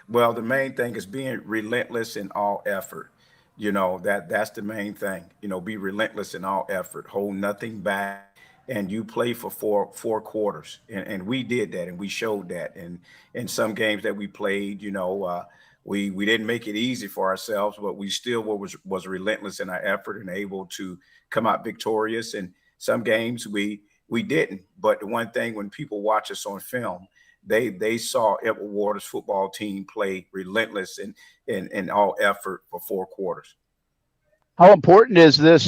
Well, the main thing is being relentless in all effort. You know, that's the main thing. You know, be relentless in all effort, hold nothing back, and you play for four quarters. And we did that, and we showed that. And in some games that we played, you know, we didn't make it easy for ourselves, but we still was relentless in our effort and able to come out victorious. And some games we didn't. But the one thing, when people watch us on film, they saw Edward Waters football team play relentless in all effort for four quarters. How important is this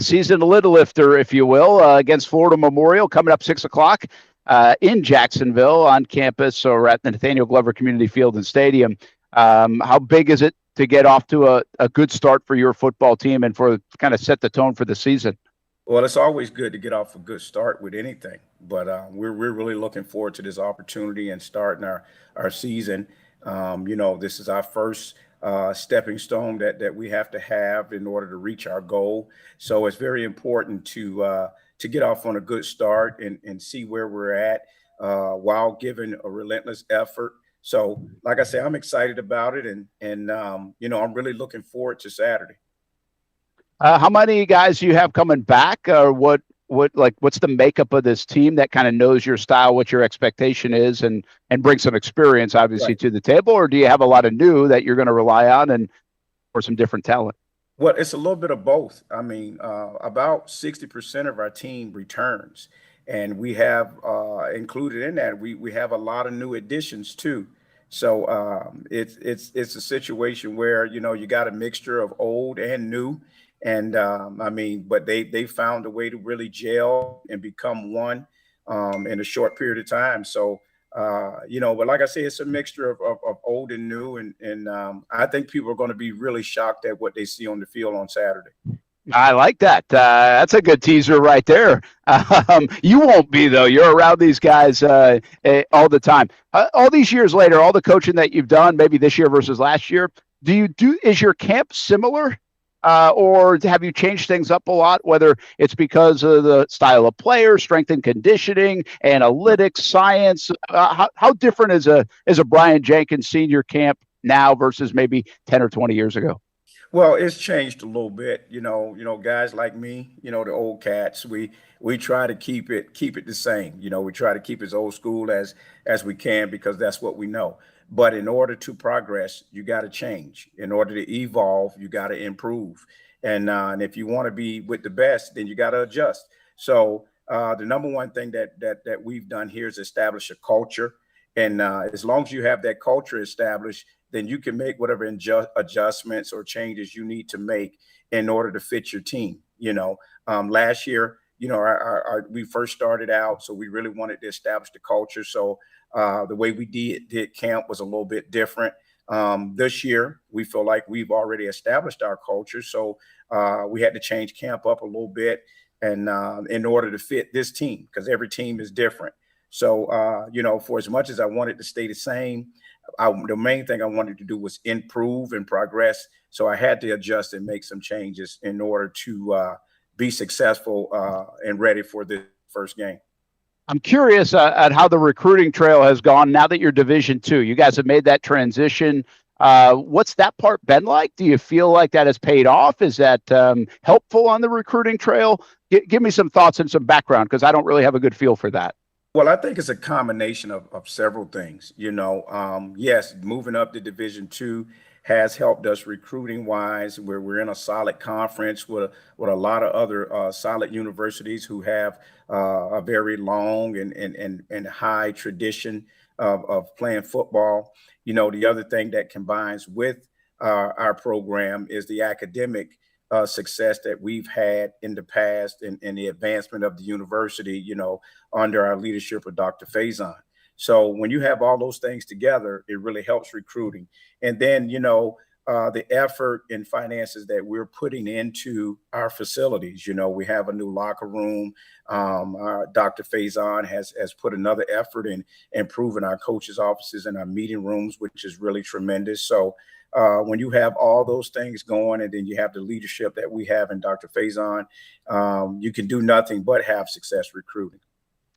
season little lifter, if you will, against Florida Memorial coming up 6 o'clock in Jacksonville on campus or at the Nathaniel Glover Community Field and Stadium? How big is it to get off to a good start for your football team and for kind of set the tone for the season? Well, it's always good to get off a good start with anything, but we're really looking forward to this opportunity and starting our season. You know, this is our first stepping stone that we have to have in order to reach our goal. So it's very important to get off on a good start and see where we're at while giving a relentless effort. So, like I say, I'm excited about it, and you know, I'm really looking forward to Saturday. How many guys do you have coming back, or what's the makeup of this team that kind of knows your style, what your expectation is, and bring some experience, obviously, to the table? Or do you have a lot of new that you're going to rely on and for some different talent? Well, it's a little bit of both. I mean, about 60% of our team returns, and we have included in that, we have a lot of new additions too. So it's a situation where, you know, you got a mixture of old and new. And I mean, but they found a way to really gel and become one in a short period of time. So, you know, but like I say, it's a mixture of old and new. And I think people are going to be really shocked at what they see on the field on Saturday. I like that. That's a good teaser right there. You won't be, though. You're around these guys all the time. All these years later, all the coaching that you've done, maybe this year versus last year, is your camp similar? Or have you changed things up a lot, whether it's because of the style of player, strength and conditioning, analytics, science? How different is a Brian Jenkins senior camp now versus maybe 10 or 20 years ago? Well, it's changed a little bit. Guys like me, the old cats, we try to keep it the same. We try to keep as old school as we can because that's what we know. But in order to progress, you got to change. In order to evolve, you got to improve. And if you want to be with the best, then you got to adjust. So the number one thing that we've done here is establish a culture. And as long as you have that culture established, then you can make whatever adjustments or changes you need to make in order to fit your team. Last year, we first started out, so we really wanted to establish the culture. So the way we did camp was a little bit different. This year, we feel like we've already established our culture. So we had to change camp up a little bit and in order to fit this team, because every team is different. So, for as much as I wanted to stay the same, the main thing I wanted to do was improve and progress. So I had to adjust and make some changes in order to be successful and ready for the first game. I'm curious at how the recruiting trail has gone now that you're Division II. You guys have made that transition. What's that part been like? Do you feel like that has paid off? Is that helpful on the recruiting trail? Give me some thoughts and some background, because I don't really have a good feel for that. Well, I think it's a combination of several things. Yes, moving up to Division II has helped us recruiting wise, where we're in a solid conference with a lot of other solid universities who have a very long and high tradition of playing football. The other thing that combines with our program is the academic success that we've had in the past and the advancement of the university, under our leadership of Dr. Faison. So when you have all those things together, it really helps recruiting. And then, the effort and finances that we're putting into our facilities. We have a new locker room. Dr. Faison has put another effort in improving our coaches' offices and our meeting rooms, which is really tremendous. So when you have all those things going, and then you have the leadership that we have in Dr. Faison, you can do nothing but have success recruiting.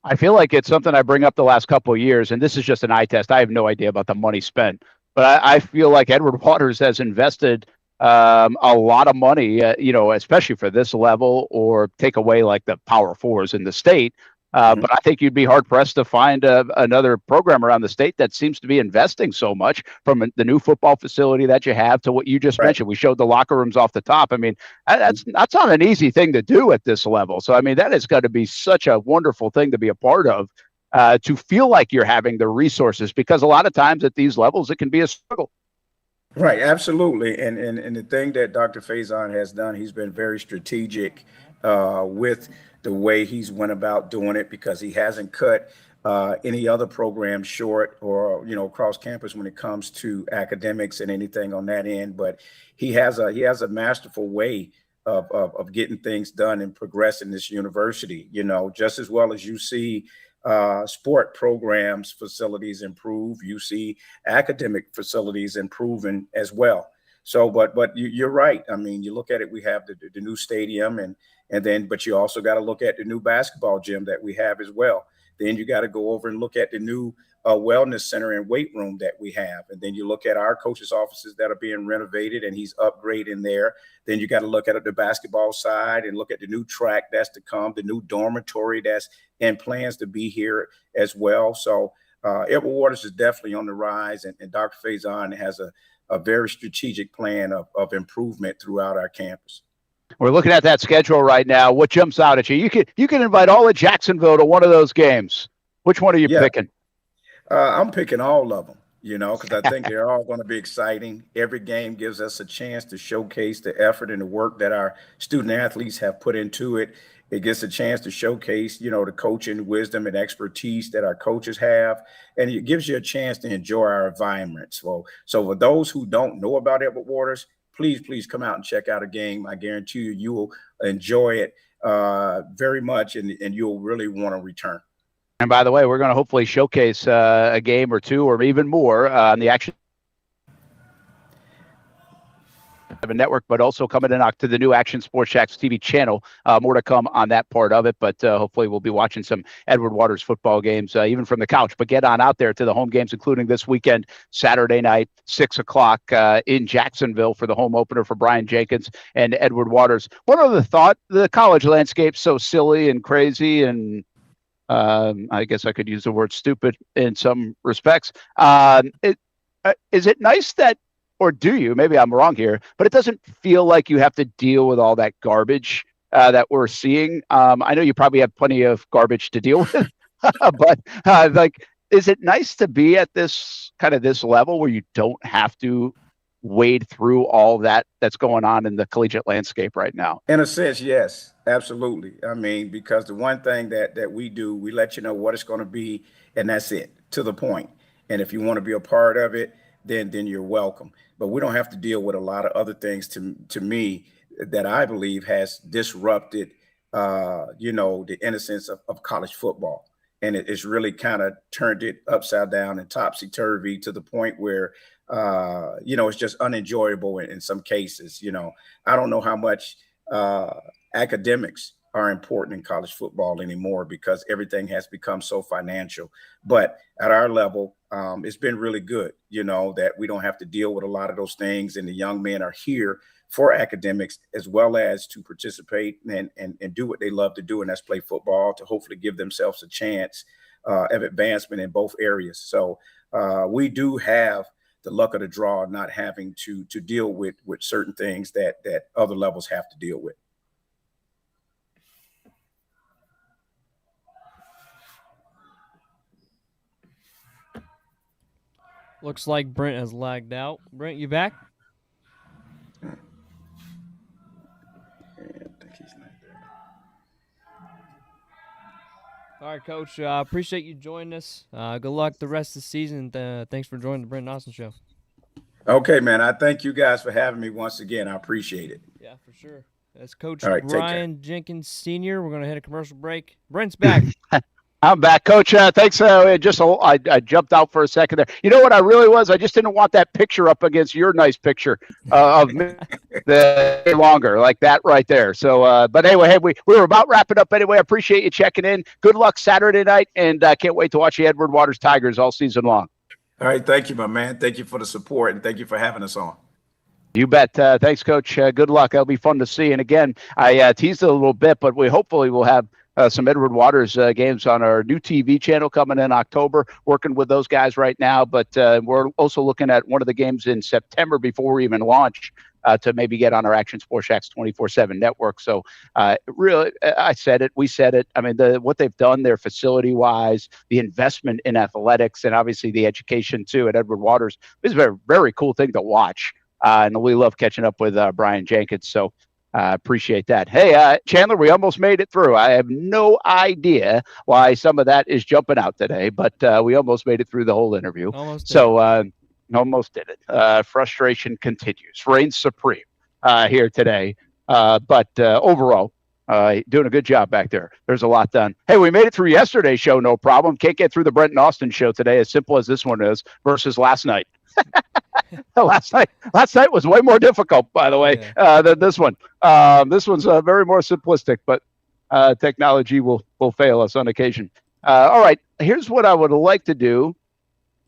I feel like it's something I bring up the last couple of years, and this is just an eye test. I have no idea about the money spent, but I feel like Edward Waters has invested a lot of money, especially for this level, or take away like the Power Fours in the state. But I think you'd be hard pressed to find another program around the state that seems to be investing so much, from the new football facility that you have to what you just mentioned. We showed the locker rooms off the top. I mean, that's not an easy thing to do at this level. So, I mean, that has got to be such a wonderful thing to be a part of, to feel like you're having the resources, because a lot of times at these levels, it can be a struggle. Right. Absolutely. And the thing that Dr. Faison has done, he's been very strategic with the way he's went about doing it, because he hasn't cut any other program short or, across campus when it comes to academics and anything on that end. But he has a masterful way of getting things done and progressing this university, just as well as you see sport programs facilities improve, you see academic facilities improving as well. So, but you're right. I mean, you look at it, we have the new stadium but you also got to look at the new basketball gym that we have as well. Then you got to go over and look at the new wellness center and weight room that we have. And then you look at our coaches' offices that are being renovated, and he's upgrading there. Then you got to look at the basketball side and look at the new track that's to come, the new dormitory that's in plans to be here as well. So Edward Waters is definitely on the rise, and Dr. Faison has a very strategic plan of improvement throughout our campus. We're looking at that schedule right now. What jumps out at you? You can invite all of Jacksonville to one of those games. Which one are you picking? I'm picking all of them, because I think they're all going to be exciting. Every game gives us a chance to showcase the effort and the work that our student athletes have put into it. It gets a chance to showcase, the coaching wisdom and expertise that our coaches have. And it gives you a chance to enjoy our environment. So for those who don't know about Edward Waters, please come out and check out a game. I guarantee you will enjoy it very much, and you'll really want to return. And by the way, we're going to hopefully showcase a game or two or even more on the action. Network, but also coming in to the new Action Sports Jacks TV channel. More to come on that part of it, but hopefully we'll be watching some Edward Waters football games, even from the couch. But get on out there to the home games, including this weekend, Saturday night, 6 o'clock in Jacksonville for the home opener for Brian Jenkins and Edward Waters. One other thought, the college landscape's so silly and crazy, and I guess I could use the word stupid in some respects. Is it nice that, or do you, maybe I'm wrong here, but it doesn't feel like you have to deal with all that garbage that we're seeing? I know you probably have plenty of garbage to deal with, but like, is it nice to be at this level where you don't have to wade through all that's going on in the collegiate landscape right now? In a sense, yes, absolutely. I mean, because the one thing that we do, we let you know what it's going to be, and that's it, to the point. And if you want to be a part of it, then you're welcome. But we don't have to deal with a lot of other things to me that I believe has disrupted, the innocence of college football. And it's really kind of turned it upside down and topsy-turvy to the point where, it's just unenjoyable in some cases. I don't know how much academics are important in college football anymore because everything has become so financial. But at our level, it's been really good, that we don't have to deal with a lot of those things. And the young men are here for academics as well as to participate and do what they love to do, and that's play football, to hopefully give themselves a chance of advancement in both areas. So we do have the luck of the draw of not having to deal with certain things that other levels have to deal with. Looks like Brent has lagged out. Brent, you back? All right, Coach. Appreciate you joining us. Good luck the rest of the season. Thanks for joining the Brent Austen Show. Okay, man. I thank you guys for having me once again. I appreciate it. Yeah, for sure. That's Coach Brian Jenkins Sr. We're going to hit a commercial break. Brent's back. I'm back, Coach. Thanks. I jumped out for a second there. You know what I really was? I just didn't want that picture up against your nice picture of me longer, like that right there. So, but anyway, hey, we were about wrapping up anyway. I appreciate you checking in. Good luck Saturday night, and I can't wait to watch the Edward Waters Tigers all season long. All right. Thank you, my man. Thank you for the support, and thank you for having us on. You bet. Thanks, Coach. Good luck. That'll be fun to see. And again, I teased it a little bit, but we hopefully will have some Edward Waters games on our new TV channel coming in October, working with those guys right now. But we're also looking at one of the games in September before we even launch to maybe get on our Action Sports Jacks 24/7 network. So really, I said it, we said it. I mean, what they've done there facility-wise, the investment in athletics, and obviously the education too at Edward Waters is a very, very cool thing to watch. And we love catching up with Brian Jenkins. So appreciate that. Hey, Chandler, we almost made it through. I have no idea why some of that is jumping out today, but we almost made it through the whole interview. Almost did it. Frustration continues, reigns supreme here today. But overall, doing a good job back there. There's a lot done. Hey, we made it through yesterday's show, no problem. Can't get through the Brent Austen show today, as simple as this one is, versus last night. Last night was way more difficult, by the way, than this one. This one's very more simplistic, but technology will fail us on occasion. All right, here's what I would like to do.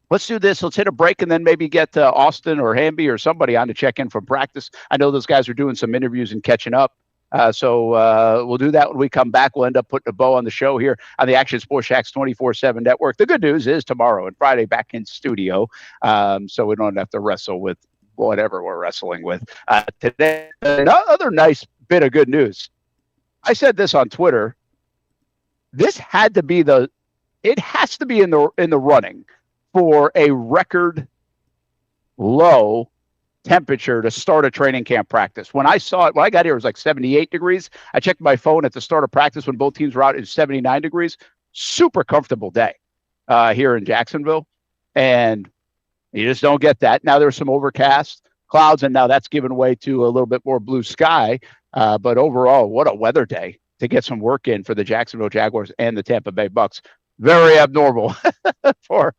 Let's do this. Let's hit a break and then maybe get Austin or Hamby or somebody on to check in from practice. I know those guys are doing some interviews and catching up. So we'll do that when we come back. We'll end up putting a bow on the show here on the Action Sports Jacks 24/7 network. The good news is tomorrow and Friday back in studio, so we don't have to wrestle with whatever we're wrestling with today. Another nice bit of good news. I said this on Twitter. This had to be it has to be in the running for a record low temperature to start a training camp practice. When I saw it, when I got here, it was like 78 degrees. I checked my phone at the start of practice when both teams were out. It was 79 degrees. Super comfortable day here in Jacksonville. And you just don't get that. Now there's some overcast clouds, and now that's given way to a little bit more blue sky. But overall, what a weather day to get some work in for the Jacksonville Jaguars and the Tampa Bay Bucs. Very abnormal for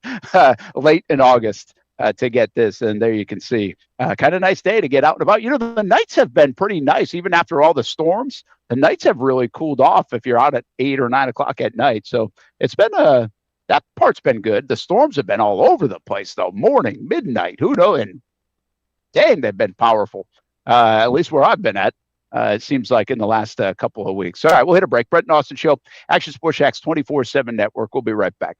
late in August. to get this. And there you can see kind of nice day to get out and about. You know, the nights have been pretty nice, even after all the storms. The nights have really cooled off if you're out at 8 or 9 o'clock at night. So it's been that part's been good. The storms have been all over the place, though. Morning, midnight, who knows? And dang, they've been powerful, at least where I've been at. It seems like in the last couple of weeks. All right, we'll hit a break. Brent Austen Show, Action Sports Jax 24/7 Network. We'll be right back.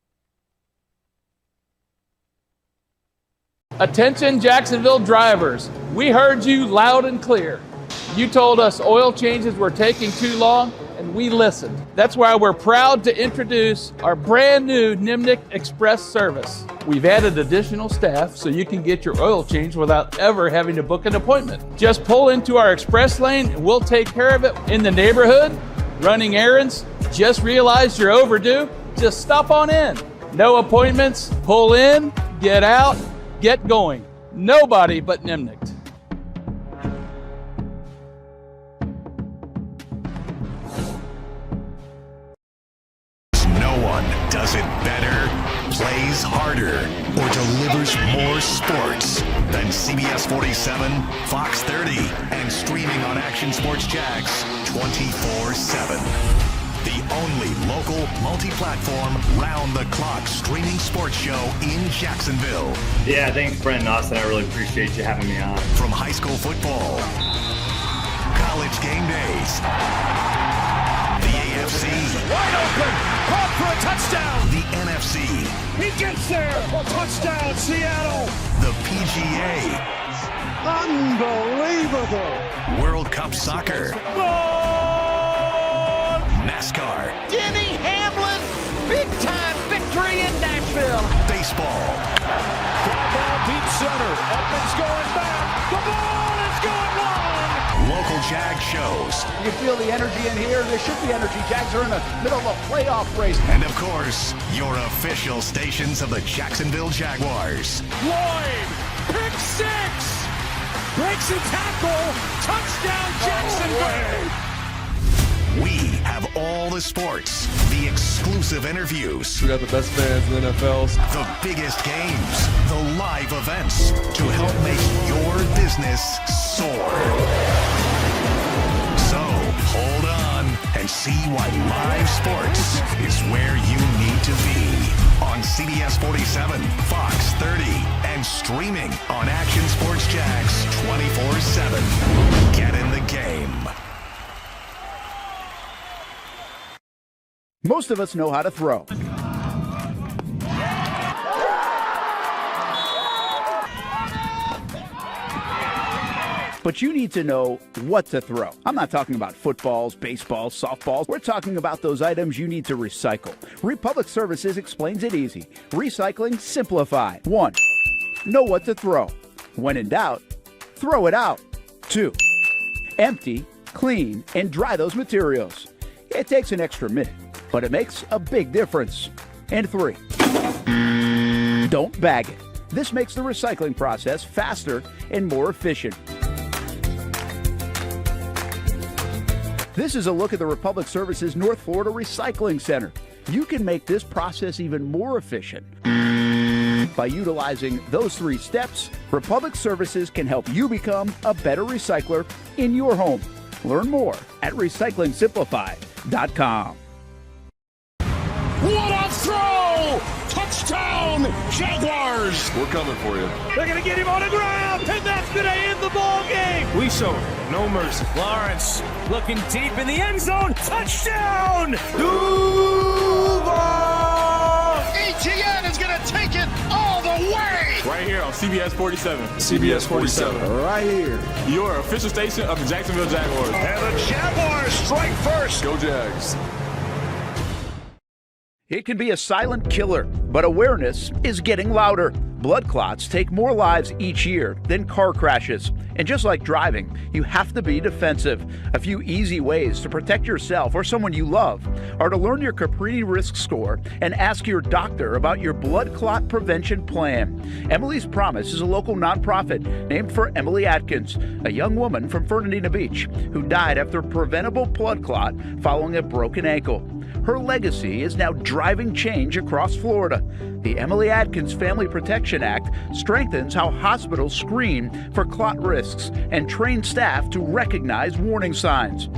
Attention Jacksonville drivers, we heard you loud and clear. You told us oil changes were taking too long, and we listened. That's why we're proud to introduce our brand new Nimnik Express service. We've added additional staff so you can get your oil change without ever having to book an appointment. Just pull into our express lane and we'll take care of it. In the neighborhood, running errands, just realized you're overdue, just stop on in. No appointments, pull in, get out, get going. Nobody but Nimnik. No one does it better, plays harder, or delivers more sports than CBS 47, Fox 30, and streaming on Action Sports Jax 24/7. The only local, multi-platform, round-the-clock streaming sports show in Jacksonville. Yeah, thanks, Brent Austen. I really appreciate you having me on. From high school football, college game days, the AFC, Wide open, caught for a touchdown. the NFC, He gets there, touchdown, Seattle. the PGA, Unbelievable. World Cup soccer, NASCAR, Denny Hamlin, big-time victory in Nashville. baseball, Ball deep center, Edmonds going back, the ball is going long. local Jag shows, You feel the energy in here. There should be energy. Jags are in the middle of a playoff race. and of course, your official stations of the Jacksonville Jaguars. Lloyd, pick six, breaks a tackle, touchdown Jacksonville. We have all the sports, the exclusive interviews, We got the best fans in the NFL. the biggest games, the live events to help make your business soar. So hold on and see why live sports is where you need to be. On CBS 47, Fox 30, and streaming on Action Sports Jax 24/7. Get in the game. Most of us know how to throw. But you need to know what to throw. I'm not talking about footballs, baseballs, softballs. We're talking about those items you need to recycle. Republic Services explains it easy. Recycling simplified. 1. Know what to throw. When in doubt, throw it out. 2. Empty, clean, and dry those materials. It takes an extra minute, but it makes a big difference. And 3. Don't bag it. This makes the recycling process faster and more efficient. This is a look at the Republic Services North Florida Recycling Center. You can make this process even more efficient. By utilizing those 3 steps, Republic Services can help you become a better recycler in your home. Learn more at recyclingsimplified.com. What a throw! Touchdown, Jaguars! We're coming for you. They're going to get him on the ground, and that's going to end the ball game. We showed no mercy. Lawrence looking deep in the end zone. Touchdown! Duval! ETN is going to take it all the way! Right here on CBS 47. CBS 47. Right here. Your official station of the Jacksonville Jaguars. And the Jaguars strike first. Go Jags. It can be a silent killer, but awareness is getting louder. Blood clots take more lives each year than car crashes. And just like driving, you have to be defensive. A few easy ways to protect yourself or someone you love are to learn your Caprini risk score and ask your doctor about your blood clot prevention plan. Emily's Promise is a local nonprofit named for Emily Atkins, a young woman from Fernandina Beach who died after a preventable blood clot following a broken ankle. Her legacy is now driving change across Florida. The Emily Atkins Family Protection Act strengthens how hospitals screen for clot risks and train staff to recognize warning signs.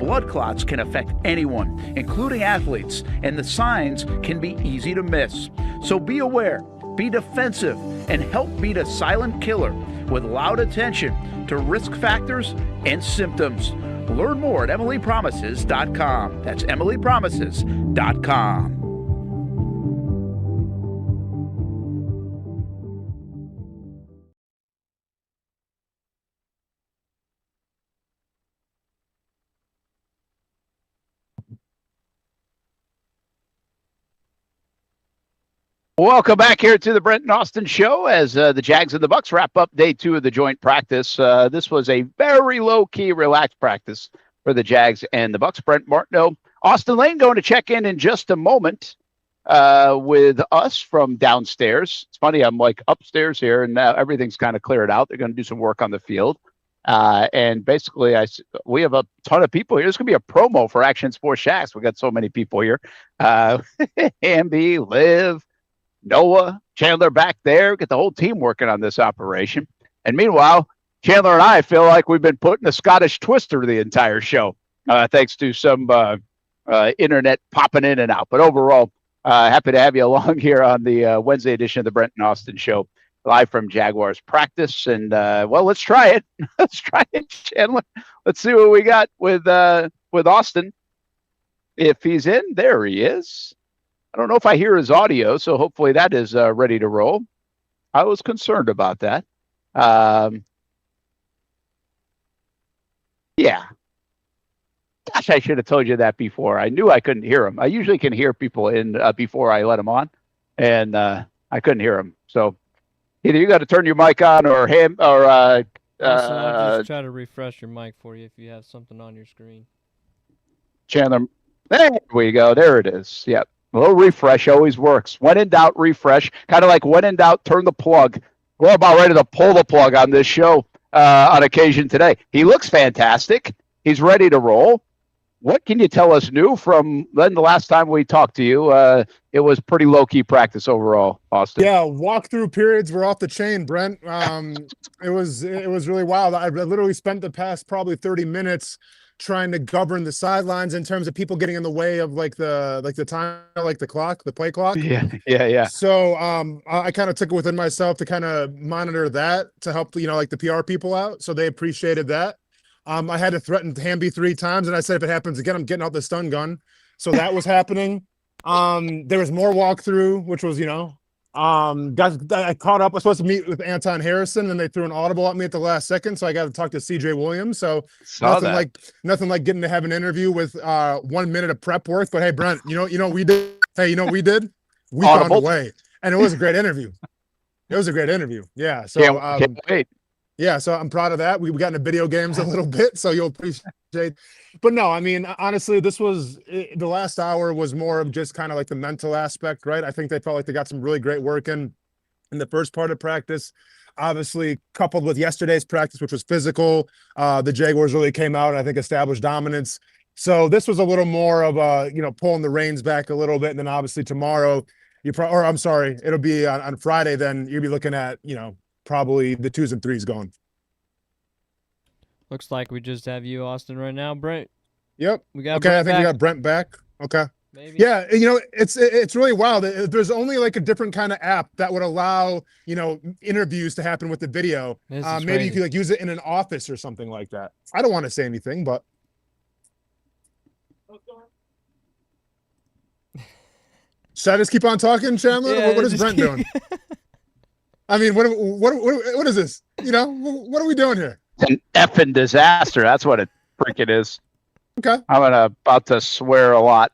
Blood clots can affect anyone, including athletes, and the signs can be easy to miss. So be aware, be defensive, and help beat a silent killer with loud attention to risk factors and symptoms. Learn more at emilypromises.com. That's emilypromises.com. Welcome back here to the Brent Austen Show as the Jags and the Bucs wrap up day 2 of the joint practice. This was a very low-key, relaxed practice for the Jags and the Bucs. Brent Martineau Austen Lane going to check in just a moment with us from downstairs. It's funny, I'm like upstairs here, and now everything's kind of cleared out. They're going to do some work on the field. And basically, we have a ton of people here. There's going to be a promo for Action Sports Shacks. We got so many people here. Amby, Liv, Noah, Chandler back there. Get the whole team working on this operation. And meanwhile, Chandler and I feel like we've been putting a Scottish twister the entire show, thanks to some internet popping in and out. But overall, happy to have you along here on the Wednesday edition of the Brent and Austen Show, live from Jaguars practice. And, well, let's try it. Let's try it, Chandler. Let's see what we got with Austen. If he's in, there he is. I don't know if I hear his audio, so hopefully that is ready to roll. I was concerned about that. Yeah. Gosh, I should have told you that before. I knew I couldn't hear him. I usually can hear people in before I let them on, and I couldn't hear him. So either you got to turn your mic on or him or I'll just try to refresh your mic for you if you have something on your screen. Chandler. There we go. There it is. Yep. A little refresh always works. When in doubt, refresh. Kind of like when in doubt, turn the plug. We're about ready to pull the plug on this show on occasion today. He looks fantastic. He's ready to roll. What can you tell us new from then the last time we talked to you? It was pretty low-key practice overall, Austen. Yeah, walkthrough periods were off the chain, Brent. It was really wild. I literally spent the past probably 30 minutes trying to govern the sidelines in terms of people getting in the way of like the time, like the clock, the play clock. Yeah. So I kind of took it within myself to kind of monitor that to help, like the PR people out. So they appreciated that. I had to threaten Hamby 3 times, and I said, if it happens again, I'm getting out the stun gun. So that was happening. There was more walkthrough, which was, I caught up. I was supposed to meet with Anton Harrison, and they threw an audible at me at the last second, so I got to talk to CJ Williams. So nothing like getting to have an interview with 1 minute of prep work. But hey, Brent, you know what we did? Hey, you know what we did? We found a way, and it was a great interview. Yeah. So can't wait. Yeah, so I'm proud of that. We got into video games a little bit, so you'll appreciate. But no, I mean, honestly, the last hour was more of just kind of like the mental aspect, right? I think they felt like they got some really great work in the first part of practice. Obviously, coupled with yesterday's practice, which was physical, the Jaguars really came out and I think established dominance. So this was a little more of pulling the reins back a little bit, and then obviously tomorrow, it'll be on Friday. Then you'll be looking at probably the 2s and 3s going. Looks like we just have you, Austen, right now, Brent. Yep. We got Brent back. We got Brent back. Okay. Maybe. Yeah, it's really wild. There's only like a different kind of app that would allow interviews to happen with the video. Maybe you could use it in an office or something like that. I don't want to say anything, but should I just keep on talking, Chandler? Yeah, what is Brent doing? I mean, what is this? What are we doing here? It's an effing disaster. That's what it freaking is. Okay. I'm about to swear a lot.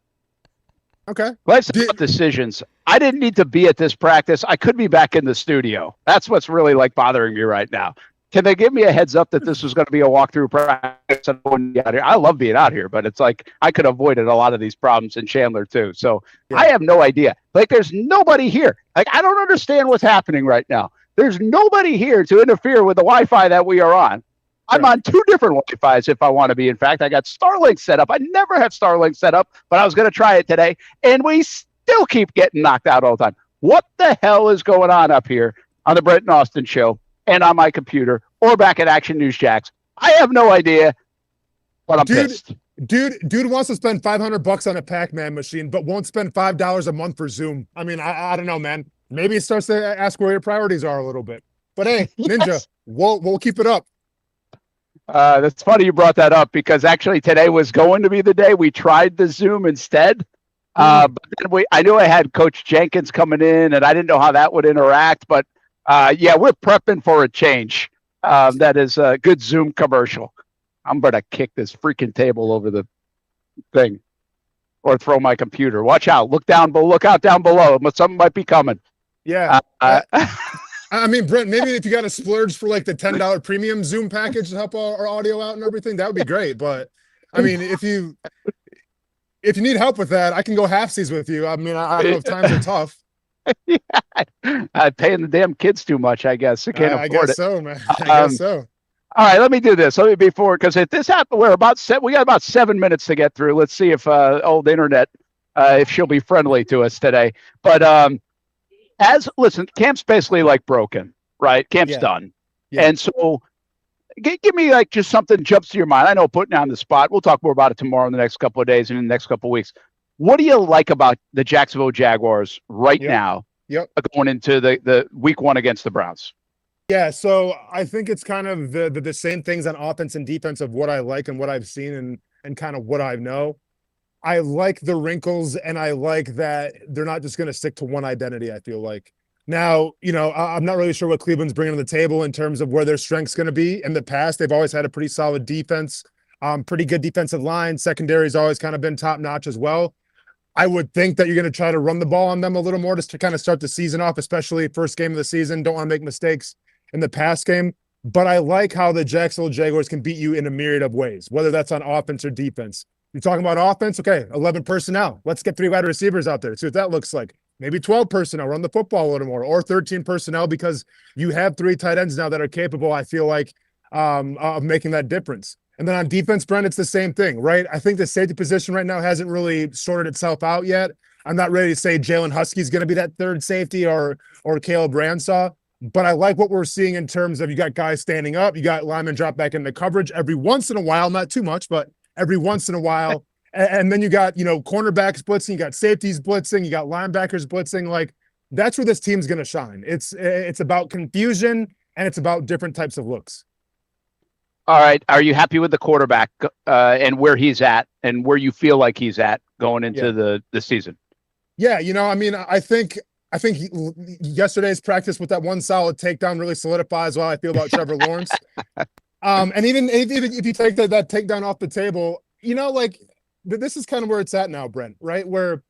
Okay. Let's about decisions. I didn't need to be at this practice. I could be back in the studio. That's what's really bothering me right now. Can they give me a heads up that this was going to be a walkthrough practice? I love being out here, but it's like I could have avoided a lot of these problems in Chandler too. So yeah. I have no idea. There's nobody here. I don't understand what's happening right now. There's nobody here to interfere with the Wi-Fi that we are on. I'm on 2 different Wi-Fis if I want to be. In fact, I got Starlink set up. I never have Starlink set up, but I was going to try it today, and we still keep getting knocked out all the time. What the hell is going on up here on the Brent Austen Show and on my computer or back at Action News Jacks? I have no idea, but I'm pissed. Dude wants to spend $500 on a Pac-Man machine, but won't spend $5 a month for Zoom. I mean, I don't know, man. Maybe he starts to ask where your priorities are a little bit. But hey, Ninja, yes. we'll keep it up. That's funny you brought that up because actually today was going to be the day we tried the Zoom instead. But then I knew I had Coach Jenkins coming in, and I didn't know how that would interact. But yeah, we're prepping for a change. That is a good Zoom commercial. I'm going to kick this freaking table over the thing or throw my computer. Watch out. Look out down below. Something might be coming. Yeah. I mean, Brent, maybe if you got a splurge for like the $10 premium Zoom package to help our audio out and everything, that would be great. But I mean, if you need help with that, I can go halfsies with you. I mean, I don't know if times are tough. Yeah. Paying the damn kids too much, I guess. I can't afford it. I guess so, man. I guess so. All right, let me do this. Let me be forward because if this happened, we got about 7 minutes to get through. Let's see if old internet, if she'll be friendly to us today. But listen, camp's basically like broken, right? Camp's done, and so give me like just something jumps to your mind. I know putting you on the spot. We'll talk more about it tomorrow in the next couple of days and in the next couple of weeks. What do you like about the Jacksonville Jaguars right now? Going into the week 1 against the Browns. Yeah, so I think it's kind of the same things on offense and defense of what I like and what I've seen and kind of what I know. I like the wrinkles, and I like that they're not just going to stick to one identity, I feel like. Now, I'm not really sure what Cleveland's bringing to the table in terms of where their strength's going to be. In the past, they've always had a pretty solid defense, pretty good defensive line. Secondary's always kind of been top-notch as well. I would think that you're going to try to run the ball on them a little more just to kind of start the season off, especially first game of the season. Don't want to make mistakes in the pass game, but I like how the Jacksonville Jaguars can beat you in a myriad of ways, whether that's on offense or defense. You're talking about offense, okay, 11 personnel. Let's get 3 wide receivers out there. See what that looks like. Maybe 12 personnel, run the football a little more, or 13 personnel because you have 3 tight ends now that are capable, I feel like, of making that difference. And then on defense, Brent, it's the same thing, right? I think the safety position right now hasn't really sorted itself out yet. I'm not ready to say Jalen Husky's going to be that third safety or Caleb Ransaw. But I like what we're seeing in terms of you got guys standing up, you got linemen drop back into coverage every once in a while, not too much, but every once in a while. And then you got, cornerbacks blitzing, you got safeties blitzing, you got linebackers blitzing. Like, that's where this team's going to shine. It's about confusion, and it's about different types of looks. All right. Are you happy with the quarterback and where he's at and where you feel like he's at going into the season? Yeah, I mean, I think yesterday's practice with that one solid takedown really solidifies how I feel about Trevor Lawrence. And even if you take that takedown off the table, this is kind of where it's at now, Brent, right? Where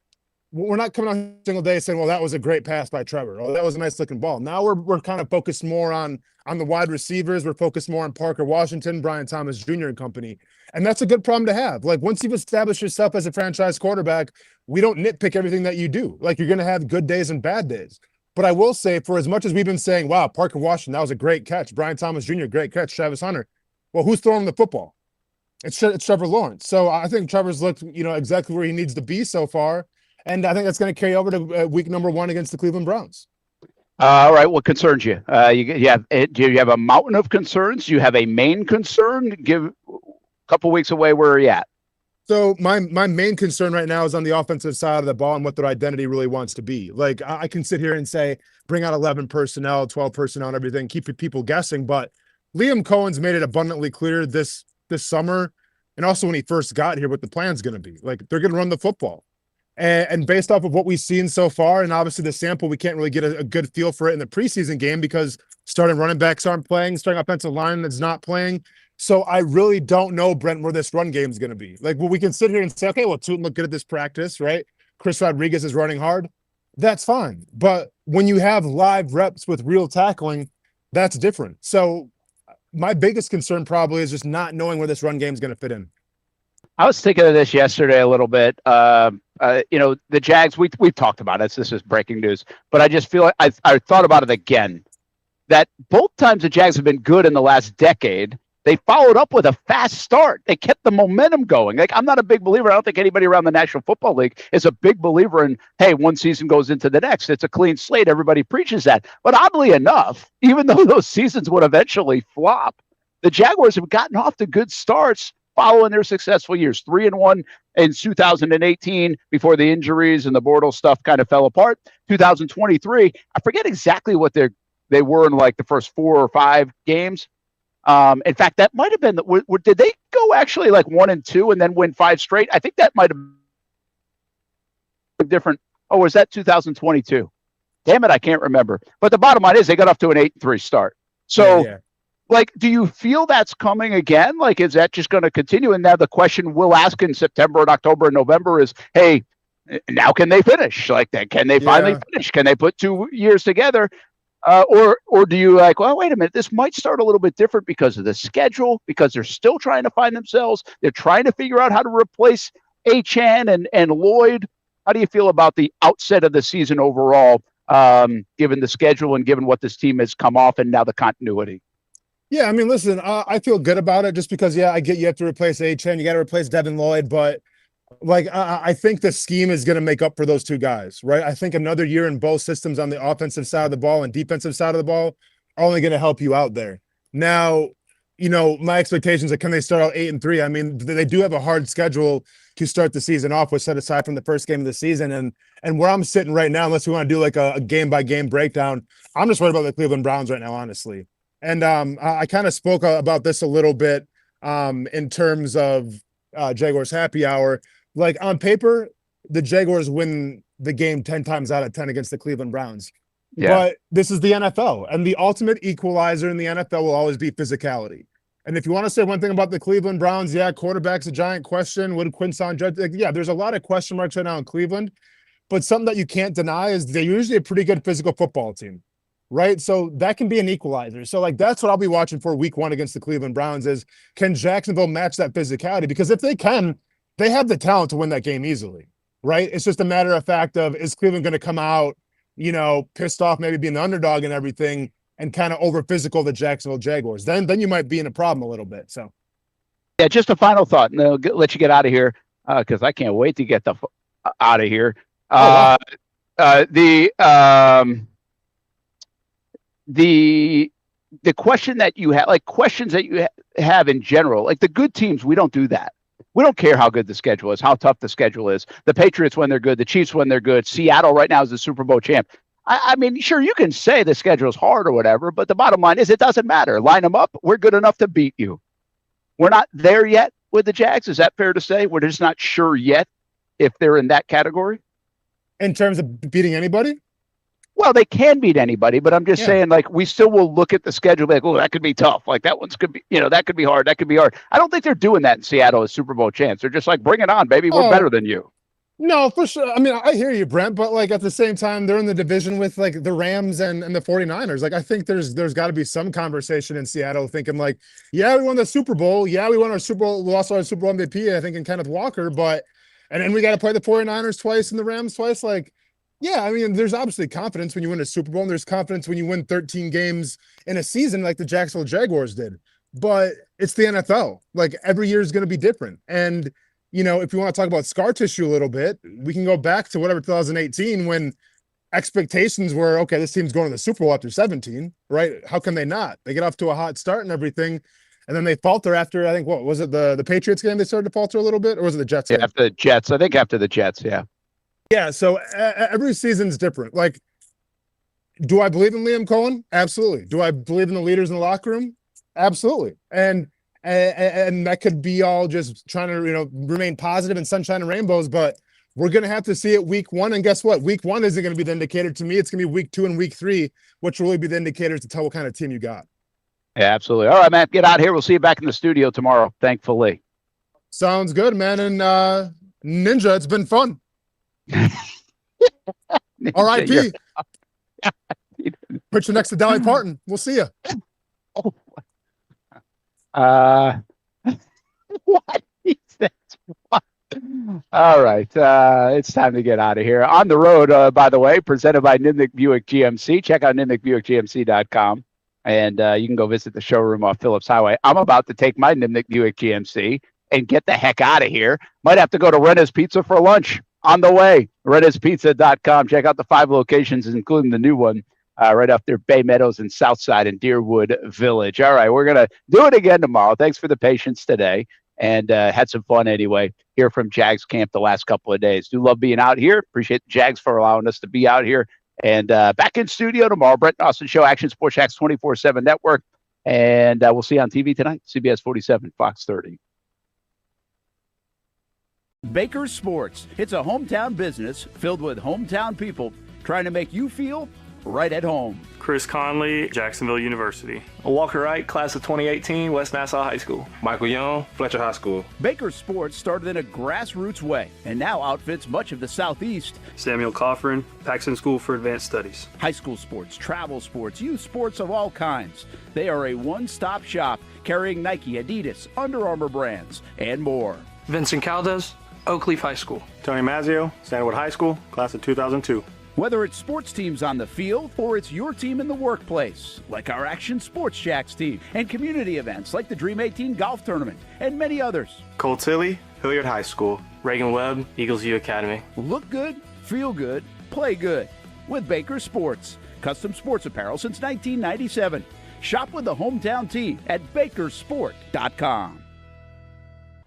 we're not coming on a single day saying, well, that was a great pass by Trevor. Oh, that was a nice looking ball. Now we're kind of focused more on the wide receivers. We're focused more on Parker Washington, Brian Thomas Jr. and company. And that's a good problem to have. Like, once you've established yourself as a franchise quarterback, we don't nitpick everything that you do. Like, you're going to have good days and bad days. But I will say, for as much as we've been saying, wow, Parker Washington, that was a great catch. Brian Thomas Jr., great catch. Travis Hunter. Well, who's throwing the football? It's Trevor Lawrence. So I think Trevor's looked, exactly where he needs to be so far. And I think that's going to carry over to week number 1 against the Cleveland Browns. All right. What concerns you? Do you have a mountain of concerns? Do you have a main concern? Give a couple weeks away. Where are you at? So my main concern right now is on the offensive side of the ball and what their identity really wants to be. Like, I can sit here and say, bring out 11 personnel, 12 personnel and everything, keep people guessing. But Liam Cohen's made it abundantly clear this summer, and also when he first got here, what the plan's going to be. Like, they're going to run the football. And based off of what we've seen so far, and obviously the sample, we can't really get a good feel for it in the preseason game because starting running backs aren't playing, starting offensive line that's not playing. So I really don't know, Brent, where this run game is going to be. Like, well, we can sit here and say, okay, well, Tootin looked good at this practice, right? Chris Rodriguez is running hard. That's fine. But when you have live reps with real tackling, that's different. So my biggest concern probably is just not knowing where this run game is going to fit in. I was thinking of this yesterday a little bit. The Jags, we've talked about it. This is breaking news. But I just feel like I thought about it again, that both times the Jags have been good in the last decade, They followed up with a fast start. They kept the momentum going. Like, I'm not a big believer. I don't think anybody around the National Football League is a big believer in, hey, one season goes into the next. It's a clean slate. Everybody preaches that. But oddly enough, even though those seasons would eventually flop, the Jaguars have gotten off to good starts following their successful years. 3-1 in 2018 before the injuries and the Bortles stuff kind of fell apart. 2023, I forget exactly what they were in like the first 4 or 5 games. In fact, that might have been, did they go actually like 1-2 and then win 5 straight? I think that might have been different. Oh, was that 2022? Damn it, I can't remember. But the bottom line is they got off to an 8-3 start. So, like, do you feel that's coming again? Like, is that just going to continue? And now the question we'll ask in September and October and November is, hey, now can they finish? Like, can they finally finish? Can they put 2 years together? Or do you like, well, wait a minute, this might start a little bit different because of the schedule, because they're still trying to find themselves. They're trying to figure out how to replace Achane and Lloyd. How do you feel about the outset of the season overall, given the schedule and given what this team has come off and now the continuity? Yeah, I mean, listen, I feel good about it just because, I get you have to replace Achane, you got to replace Devin Lloyd, but like, I think the scheme is going to make up for those 2 guys, right? I think another year in both systems on the offensive side of the ball and defensive side of the ball are only going to help you out there. Now, my expectations are, can they start out 8-3? I mean, they do have a hard schedule to start the season off with, set aside from the first game of the season. And where I'm sitting right now, unless we want to do like a game-by-game breakdown, I'm just worried about the Cleveland Browns right now, honestly. And I kind of spoke about this a little bit in terms of Jaguars happy hour. Like, on paper, the Jaguars win the game 10 times out of 10 against the Cleveland Browns. Yeah. But this is the NFL, and the ultimate equalizer in the NFL will always be physicality. And if you want to say one thing about the Cleveland Browns, quarterback's a giant question. Would Quinson Judge? There's a lot of question marks right now in Cleveland. But something that you can't deny is they're usually a pretty good physical football team, right? So that can be an equalizer. So, like, that's what I'll be watching for week 1 against the Cleveland Browns is, can Jacksonville match that physicality? Because if they can, they have the talent to win that game easily, right? It's just a matter of fact of, is Cleveland going to come out, pissed off, maybe being the underdog and everything, and kind of over physical the Jacksonville Jaguars? Then you might be in a problem a little bit. So, yeah, just a final thought, and I'll let you get out of here because I can't wait to get out of here. The question that you have, like questions that you have in general, like the good teams, we don't do that. We don't care how good the schedule is, how tough the schedule is. The Patriots when they're good, the Chiefs when they're good. Seattle right now is the Super Bowl champ. I mean, sure, you can say the schedule is hard or whatever, but the bottom line is it doesn't matter. Line them up. We're good enough to beat you. We're not there yet with the Jags. Is that fair to say? We're just not sure yet if they're in that category. In terms of beating anybody? Well, they can beat anybody, but I'm just saying, like, we still will look at the schedule like, oh, that could be tough. Like, that one's could be, that could be hard. That could be hard. I don't think they're doing that in Seattle as Super Bowl chance. They're just like, bring it on, baby. We're better than you. No, for sure. I mean, I hear you, Brent, but like at the same time, they're in the division with like the Rams and the 49ers. Like, I think there's got to be some conversation in Seattle thinking like, yeah, we won the Super Bowl. Yeah, we won our Super Bowl. We lost our Super Bowl MVP, I think, in Kenneth Walker. And then we got to play the 49ers twice and the Rams twice. Like, yeah, I mean, there's obviously confidence when you win a Super Bowl, and there's confidence when you win 13 games in a season like the Jacksonville Jaguars did. But it's the NFL. Like, every year is going to be different. And, if you want to talk about scar tissue a little bit, we can go back to whatever 2018 when expectations were, okay, this team's going to the Super Bowl after 17, right? How can they not? They get off to a hot start and everything, and then they falter after, I think, what was it, the Patriots game they started to falter a little bit, or was it the Jets game? After the Jets. I think after the Jets, yeah. Yeah, so every season's different. Like, do I believe in Liam Cohen? Absolutely. Do I believe in the leaders in the locker room? Absolutely. And that could be all just trying to, remain positive and sunshine and rainbows, but we're going to have to see it week 1. And guess what? Week 1 isn't going to be the indicator. To me, it's going to be week 2 and week 3, which will really be the indicators to tell what kind of team you got. Yeah, absolutely. All right, Matt, get out of here. We'll see you back in the studio tomorrow, thankfully. Sounds good, man. And Ninja, it's been fun. R.I.P. Put you next to Dolly Parton. We'll see you. What is that? All right. It's time to get out of here. On the road, by the way, presented by Nimnick Buick GMC. Check out nimnickbuickgmc.com. And you can go visit the showroom off Phillips Highway. I'm about to take my Nimnik Buick GMC and get the heck out of here. Might have to go to Rena's Pizza for lunch on the way. Rena'sPizza.com. Check out the 5 locations, including the new one right up there, Bay Meadows and Southside and Deerwood Village. All right, we're going to do it again tomorrow. Thanks for the patience today. And had some fun anyway here from Jags camp the last couple of days. Do love being out here. Appreciate the Jags for allowing us to be out here. And back in studio tomorrow, Brent Austen Show, Action Sports Jacks 24/7 Network. And we'll see you on TV tonight, CBS 47, Fox 30. Baker's Sports. It's a hometown business filled with hometown people trying to make you feel right at home. Chris Conley, Jacksonville University. Walker Wright, class of 2018, West Nassau High School. Michael Young, Fletcher High School. Baker's Sports started in a grassroots way and now outfits much of the Southeast. Samuel Coffrin, Paxton School for Advanced Studies. High school sports, travel sports, youth sports of all kinds. They are a one-stop shop carrying Nike, Adidas, Under Armour brands, and more. Vincent Caldes, Oakleaf High School. Tony Mazzio, Stanwood High School, class of 2002. Whether it's sports teams on the field or it's your team in the workplace, like our Action Sports Jacks team, and community events like the Dream 18 Golf Tournament, and many others. Cole Tilley, Hilliard High School. Reagan Webb, Eagles View Academy. Look good, feel good, play good with Baker Sports. Custom sports apparel since 1997. Shop with the hometown team at bakersport.com.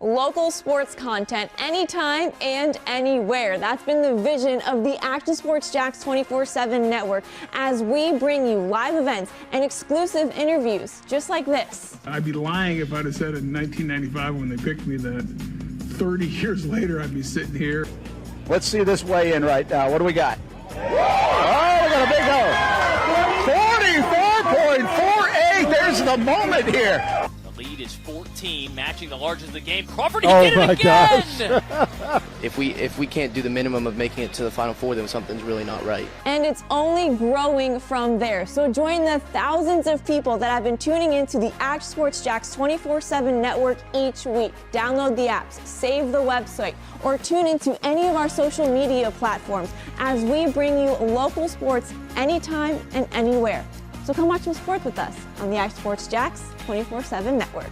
Local sports content anytime and anywhere. That's been the vision of the Action Sports Jacks 24/7 network as we bring you live events and exclusive interviews just like this. I'd be lying if I'd have said in 1995 when they picked me that 30 years later I'd be sitting here. Let's see this weigh in right now. What do we got? Oh, we got a big hole. 44.48. There's the moment here. Lead is 14, matching the largest of the game. Crawford, he Oh did it my again! gosh. If we can't do the minimum of making it to the Final Four, then something's really not right. And it's only growing from there. So join the thousands of people that have been tuning into the Action Sports Jacks 24/7 network each week. Download the apps, save the website, or tune into any of our social media platforms as we bring you local sports anytime and anywhere. So come watch some sports with us on the Action Sports Jacks 24/7 network.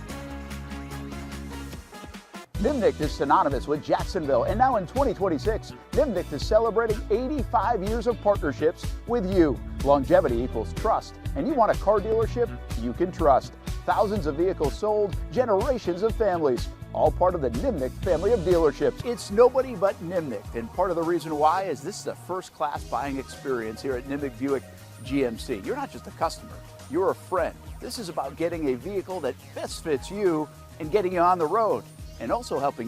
Nimnik is synonymous with Jacksonville, and now in 2026, Nimnik is celebrating 85 years of partnerships with you. Longevity equals trust, and you want a car dealership you can trust. Thousands of vehicles sold, generations of families, all part of the Nimnik family of dealerships. It's nobody but Nimnik, and part of the reason why is this is a first-class buying experience here at Nimnik Buick GMC. You're not just a customer, you're a friend. This is about getting a vehicle that best fits you and getting you on the road, and also helping